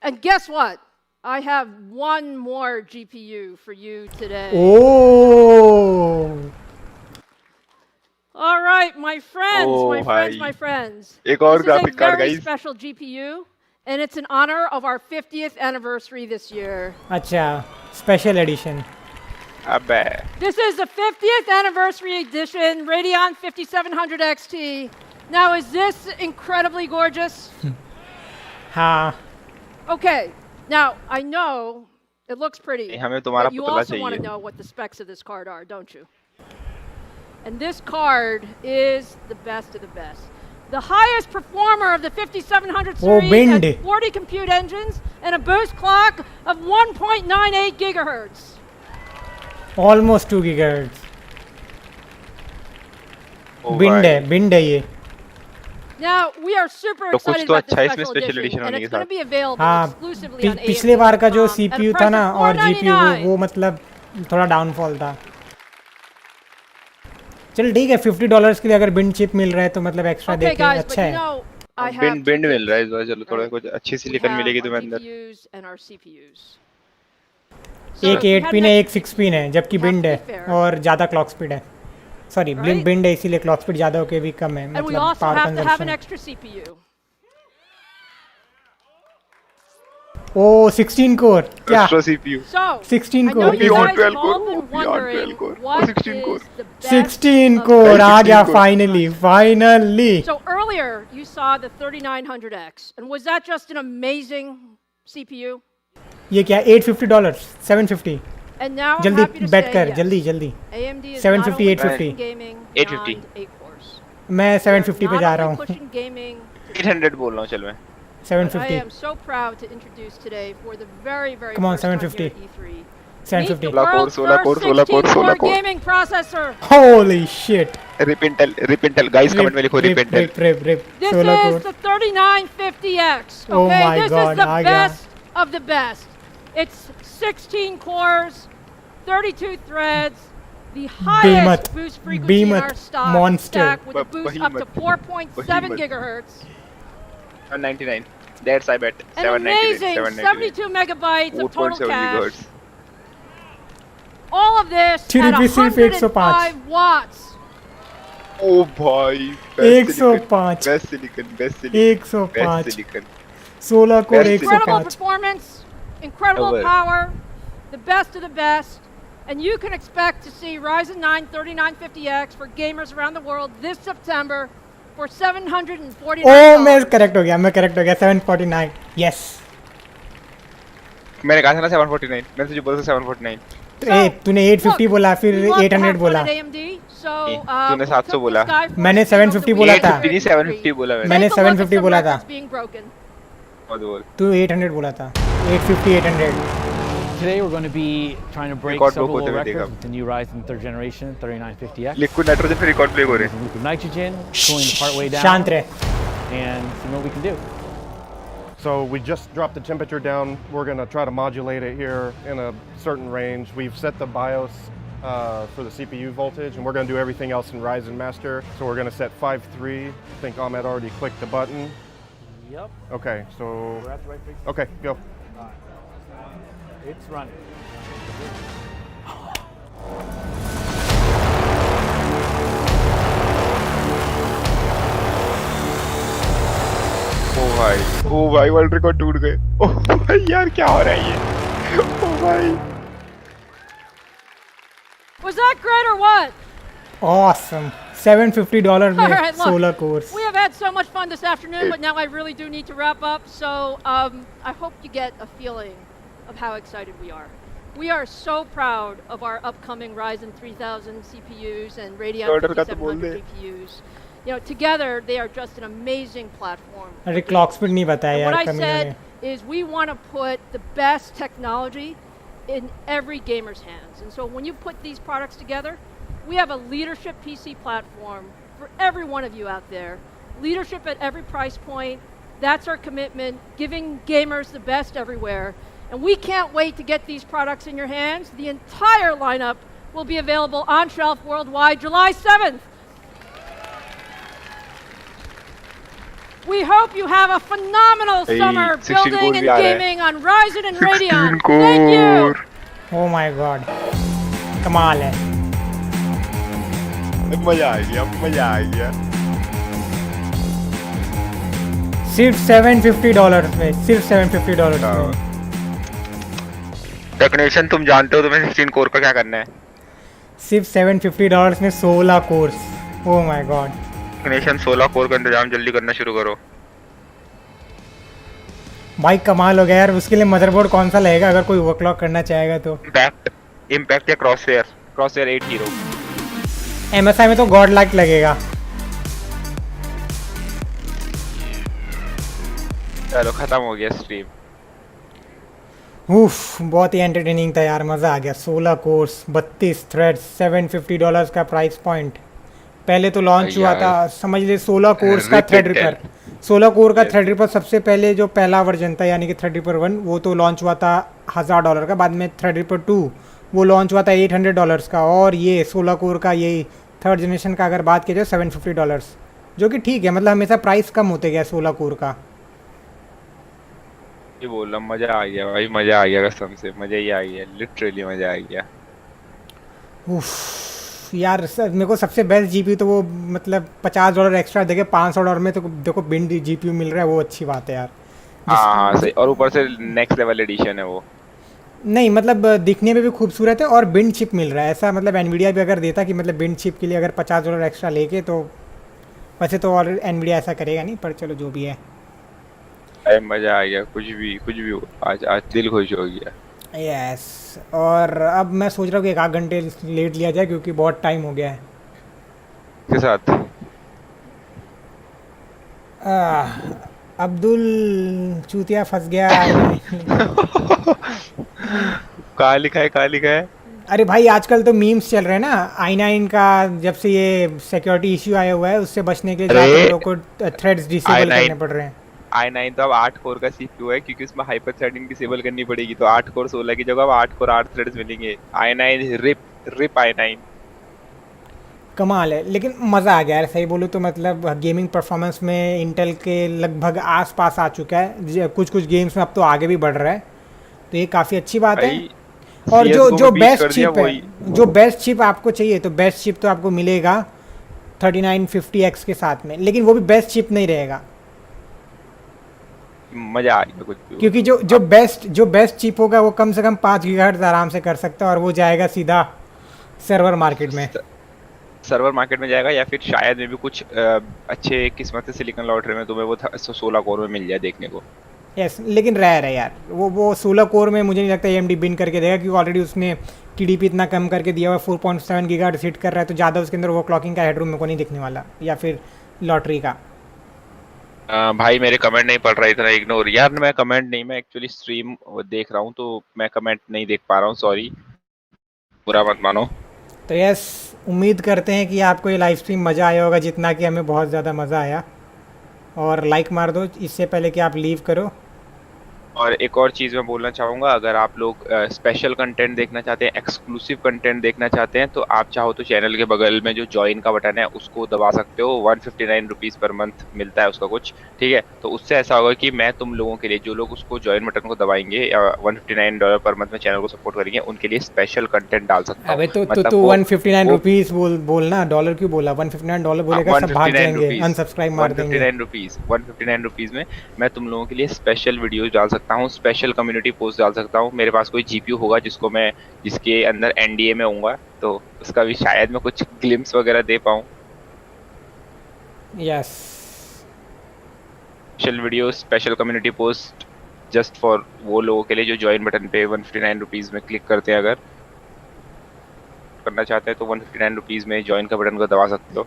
And guess what? I have one more GPU for you today. Oh All right, my friends, Oh, my bhai. friends. एक और This is a graphic card, very guys. special GPU, and it's in honor of our 50th anniversary this year. अच्छा special edition अबे This is the 50th anniversary edition Radeon 5700 XT. Now, is this incredibly gorgeous? हाँ Okay, now I know it looks pretty, हमें तुम्हारा but you पुतला also want to चाहिए know what the specs of this card are, don't you? And this card is the best of the best. The highest performer of the 5700 Oh, series bind. has 40 compute engines and a boost clock of 1.98 gigahertz. Almost 2 GHz ओ बिंड है ये Now, we are super तो कुछ excited तो about this अच्छा है इसमें special special edition, edition and होने it's के going to be available हाँ exclusively on पिछले बार का जो AMD.com CPU at a था price ना of और GPU $499. वो मतलब थोड़ा डाउनफॉल था चल ठीक है $50 के लिए अगर बिंड चिप मिल रहा है तो मतलब एक्स्ट्रा Okay, देके guys, but अच्छा you है know, I have bind two bind mill things, रहा है इस बार चलो थोड़ा right? कुछ अच्छी We सिलिकॉन have मिलेगी our तुम्हें अंदर GPUs and our CPUs. So एक we 8 had पिन an है एक extra 6 पिन है जबकि We have बिंड to है be fair. और ज़्यादा क्लॉक स्पीड है सॉरी Right? बिंड है इसीलिए क्लॉक स्पीड ज़्यादा होके भी कम है And we मतलब also power have to have an consumption extra CPU. ओ 16 कोर क्या extra CPU So, 16 I know core. you Beyond guys 12 have all core. been Beyond wondering 12 core. what 16 core. is the best 16 of core the आ गया 16 core. Finally So earlier you saw the 3900X, and was that just an amazing CPU? ये क्या $850 $750 And now I'm जल्दी happy to bat say कर yes. जल्दी जल्दी AMD is 750, not only 850. pushing gaming 850. beyond 8 cores. मैं They are 750 पे not जा only रहा हूँ pushing gaming, 800 बोल रहा हूँ चल मैं but I 750 am so proud to introduce today for the very, very Come on, first time 750. here at E3. 750 Meet the world's 16 core, first 16 core, 16 core 16 core. gaming processor. holy shit रिपिंटल guys comment में लिखो रिपिंटल rip This 16 is core the 3950X. Oh Okay, my this God, is the आ गया। best of the best. It's 16 cores, 32 threads, the highest Behemoth, boost frequency in our Behemoth, stock monster. stack with a boost up to Behemoth. 4.7 Behemoth. gigahertz. 199 That's I bet. An 799. amazing 799. 72 megabytes of total 4.7 cache. gigahertz. All of this Three at rupees सिर्फ 105 watts. Oh भाई. 105. Best silicon. Best silicon. 105. Best silicon. 16 core Best Incredible 105. performance, incredible Ever. power, the best of the best. And you can expect to see Ryzen 9 3950X for gamers around the world this September for $749. ओ मैं correct हो गया 749. Yes. मैंने कहा था ना 749. मैंने तुझे बोला था 749. ए तूने 850 बोला फिर We love to 800 have बोला. fun at AMD, so, तूने we 700 took बोला. this guy for मैंने a spin 750 over the बोला था. 850 नहीं 750 बोला मैंने. मैंने Take a look at 750 some बोला था. records being broken. बोल. तू 800 बोला था. 850 800. Today we're going to be trying to break Record several broke होते हुए records देखा. with the new Ryzen 3rd generation 3950X. Liquid nitrogen पे रिकॉर्ड ब्रेक हो रहे. Using liquid nitrogen, cooling the part way down, शांत रहे. and see what we can do. So we just dropped the temperature down. We're going to try to modulate it here in a certain range. We've set the BIOS for the CPU voltage, and we're going to do everything else in Ryzen Master. So we're going to set 5.3. I think Ahmed already clicked the button. Yep, Okay, so we're at the right frequency. okay, go. It's running. ओ भाई world record टूट गए. ओ भाई यार क्या हो रहा है ये. ओ भाई. Was that great or what? Awesome. $750 में All right, look, 16 course. We have had so much fun this afternoon, but now I really do need to wrap up. So I hope you get a feeling of how excited we are. We are so proud of our upcoming Ryzen 3000 CPUs and Radeon Order का तो बोल 5700 दे. GPUs. You know, together they are just an amazing platform. अरे clock speed नहीं बताया And what यार I कमीने said ने. is we want to put the best technology in every gamer's hands. And so when you put these products together, we have a leadership PC platform for every one of you out there. Leadership at every price point. That's our commitment, giving gamers the best everywhere. And we can't wait to get these products in your hands. The entire lineup will be available on shelf worldwide July 7th. We hope you have a phenomenal Hey, summer 16 building core and भी आ रहा है. gaming on Ryzen and Radeon. 16 core. Thank you. Oh my god. कमाल है. मजा आ गया. मजा आ गया. सिर्फ $750 में. सिर्फ $750 में. टेक्नीशियन तुम जानते हो तुम्हें 16 कोर का क्या करना है. सिर्फ $750 में 16 course. Oh my god. Technician 16 core का इंतजाम जल्दी करना शुरू करो. भाई कमाल हो गया यार. उसके लिए मदरबोर्ड कौन सा लगेगा अगर कोई ओवरक्लॉक करना चाहेगा तो. इम्पैक्ट या क्रॉसफेयर 8 हीरो. MSI में तो गॉड लाइक लगेगा. चलो खत्म हो गया स्ट्रीम. उफ बहुत ही एंटरटेनिंग था यार. मज़ा आ गया. 16 कोर्स 32 थ्रेड्स $750 का प्राइस पॉइंट. पहले तो लॉन्च हुआ था समझ ले 16 कोर्स का थ्रेड रिपर. 16 कोर का थ्रेड रिपर सबसे पहले जो पहला वर्जन था यानी कि थ्रेड रिपर 1 वो तो लॉन्च हुआ था $1000 का. बाद में थ्रेड रिपर 2 वो लॉन्च हुआ था $800 का. और ये 16 कोर का यही थर्ड जनरेशन का अगर बात की जाए $750 जो कि ठीक है. मतलब हमेशा प्राइस कम होते गया 16 कोर का. ये बोल रहा मजा आ गया भाई. मजा आ गया कसम से. मजा ही आ गया. लिटरली मजा आ गया. उफ यार मेरे को सबसे बेस्ट जीपीयू तो वो मतलब $50 एक्स्ट्रा देके $500 में तो देखो बिंड जीपीयू मिल रहा है. वो अच्छी बात है यार. हाँ सही. और ऊपर से नेक्स्ट लेवल एडिशन है वो. नहीं मतलब दिखने में भी खूबसूरत है और बिंड चिप मिल रहा है. ऐसा मतलब एनवीडिया भी अगर देता कि मतलब बिंड चिप के लिए अगर $50 एक्स्ट्रा लेके तो वैसे तो और एनवीडिया ऐसा करेगा नहीं. पर चलो जो भी है. अरे मजा आ गया. कुछ भी हो. आज दिल खुश हो गया. यस. और अब मैं सोच रहा हूँ कि 1 घंटे लेट लिया जाए क्योंकि बहुत टाइम हो गया है. के साथ अब्दुल चूतिया फंस गया. कहाँ लिखा है. अरे भाई आजकल तो मीम्स चल रहे हैं ना. i9 का जब से ये सिक्योरिटी इश्यू आया हुआ है उससे बचने के लिए ज़्यादातर लोगों को थ्रेड्स डिसेबल करने पड़ रहे हैं. i9 तो अब 8 कोर का CPU है क्योंकि उसमें हाइपर थ्रेडिंग डिसेबल करनी पड़ेगी. तो 8 कोर 16 की जगह अब 8 कोर 8 थ्रेड्स मिलेंगे. i9 rib i9. कमाल है, लेकिन मज़ा आ गया यार, सही बोलूँ तो मतलब गेमिंग परफॉर्मेंस में इंटेल के लगभग आस-पास आ चुका है, कुछ कुछ गेम्स में अब तो आगे भी बढ़ रहा है, तो ये काफ़ी अच्छी बात है। भाई और जो CS:GO जो में बीच बेस्ट कर दिया चिप है, वही। जो बेस्ट चिप आपको चाहिए तो बेस्ट चिप तो आपको मिलेगा 3950X के साथ में, लेकिन वो भी बेस्ट चिप नहीं रहेगा, मजा आ गया कुछ भी हो। क्योंकि जो बेस्ट चिप होगा वो कम से कम 5 गीगाहर्ट्ज़ आराम से कर सकता है, और वो जाएगा सीधा सर्वर मार्केट में। सर्वर मार्केट में जाएगा, या फिर शायद में भी कुछ अच्छे किस्मत से सिलिकॉन लॉटरी में तुम्हें वो 16 कोर में मिल जाए देखने को। यस, लेकिन रेयर है यार, वो 16 कोर में मुझे नहीं लगता AMD बिन करके देगा, क्योंकि ऑलरेडी उसने TDP इतना कम करके दिया हुआ, 4.7 गीगाहर्ट्ज़ हिट कर रहा है, तो ज़्यादा उसके अंदर वो क्लॉकिंग का हेडरूम मेरे को नहीं दिखने वाला, या फिर लॉटरी का। भाई मेरे कमेंट नहीं पढ़ रहा, इतना इग्नोर यार। मैं कमेंट नहीं, मैं एक्चुअली स्ट्रीम देख रहा हूँ, तो मैं कमेंट नहीं देख पा रहा हूँ, सॉरी, बुरा मत मानो। तो यस, उम्मीद करते हैं कि आपको ये लाइव स्ट्रीम मज़ा आया होगा, जितना कि हमें बहुत ज़्यादा मज़ा आया, और लाइक मार दो इससे पहले कि आप लीव करो। और एक और चीज़ मैं बोलना चाहूँगा, अगर आप लोग स्पेशल कंटेंट देखना चाहते हैं, एक्सक्लूसिव कंटेंट देखना चाहते हैं, तो आप चाहो तो चैनल के बगल में जो ज्वाइन का बटन है उसको दबा सकते हो। 159 रुपीज़ पर मंथ मिलता है उसका कुछ, ठीक है। तो उससे ऐसा होगा कि मैं तुम लोगों के लिए, जो लोग उसको ज्वाइन बटन को दबाएंगे या $159 पर मंथ में चैनल को सपोर्ट करेंगे, उनके लिए स्पेशल कंटेंट डाल सकता हूँ। अबे तो मतलब 159 रुपीज़ बोलना, डॉलर क्यों बोला? $159 बोलेगा, सब भाग जाएंगे, अनसब्सक्राइब मार देंगे। 159 रुपीज़ में मैं तुम लोगों के लिए स्पेशल वीडियोज डाल सकता हूँ, स्पेशल कम्युनिटी पोस्ट डाल सकता हूँ। मेरे पास कोई GPU होगा जिसके अंदर NDA में होऊंगा, तो उसका भी शायद मैं कुछ ग्लिम्स वगैरह दे पाऊँ। Yes, special video, special community post just for वो लोगों के लिए जो ज्वाइन बटन पे 159 रुपीज़ में क्लिक करते हैं। अगर करना चाहते हैं तो 159 रुपीज़ में ज्वाइन का बटन को दबा सकते हो।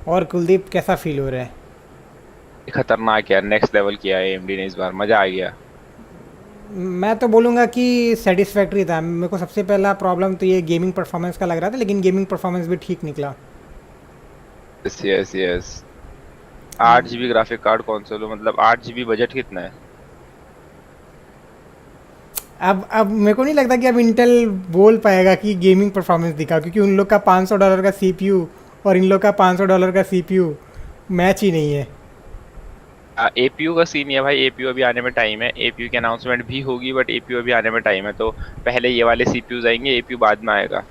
और कुलदीप कैसा फील हो रहा है? खतरनाक यार, नेक्स्ट लेवल किया है AMD ने इस बार, मज़ा आ गया। मैं तो बोलूँगा कि सेटिस्फैक्ट्री था। मेरे को सबसे पहला प्रॉब्लम तो ये गेमिंग परफॉर्मेंस का लग रहा था, लेकिन गेमिंग परफॉर्मेंस भी ठीक निकला। Yes 8 GB graphic card console, मतलब 8 GB बजट कितना है? अब मेरे को नहीं लगता कि अब इंटेल बोल पाएगा कि गेमिंग परफॉर्मेंस दिखा, क्योंकि उन लोग का $500 का CPU और इन लोग का $500 का CPU मैच ही नहीं है। APU का सीन है भाई, APU अभी आने में टाइम है, APU की अनाउंसमेंट भी होगी, बट APU अभी आने में टाइम है, तो पहले ये वाले CPUs आएंगे, APU बाद में आएगा।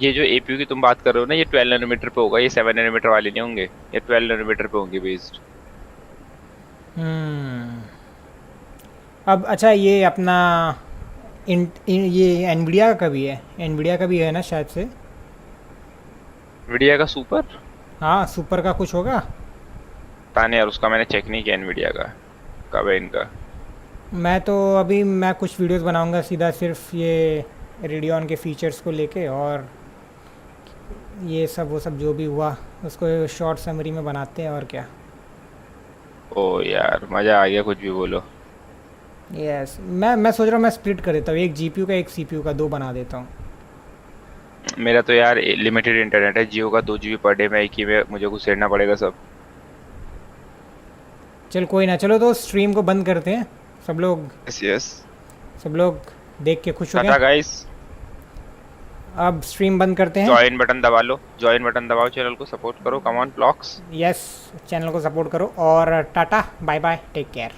ये जो APU की तुम बात कर रहे हो ना, ये 12 नैनोमीटर पे होगा, ये 7 नैनोमीटर वाले नहीं होंगे, ये 12 नैनोमीटर पे होंगे बेस्ड। अब अच्छा, ये अपना ये एनवीडिया का भी है, एनवीडिया का भी है ना शायद से? NVIDIA का सुपर? हाँ, सुपर का कुछ होगा। पता नहीं यार, उसका मैंने चेक नहीं किया NVIDIA का कब है इनका। मैं कुछ वीडियोस बनाऊंगा सीधा सिर्फ ये रेडियन के फीचर्स को लेके, और ये सब वो सब जो भी हुआ उसको शॉर्ट समरी में बनाते हैं, और क्या। ओ यार मज़ा आ गया, कुछ भी बोलो। यस, मैं सोच रहा हूँ मैं स्प्लिट कर देता हूँ, एक GPU का एक CPU का, 2 बना देता हूँ। मेरा तो यार लिमिटेड इंटरनेट है, जियो का 2 GB पर डे में, एक ही में मुझे घुसेड़ना पड़ेगा सब। चल कोई ना, चलो तो स्ट्रीम को बंद करते हैं सब लोग। यस सब लोग देख के खुश हो टाटा गए। गाइस, अब स्ट्रीम बंद करते हैं। ज्वाइन बटन दबा लो, ज्वाइन बटन दबाओ, चैनल को सपोर्ट करो, come on blocks. Yes, channel को सपोर्ट करो, और tata bye bye, take care.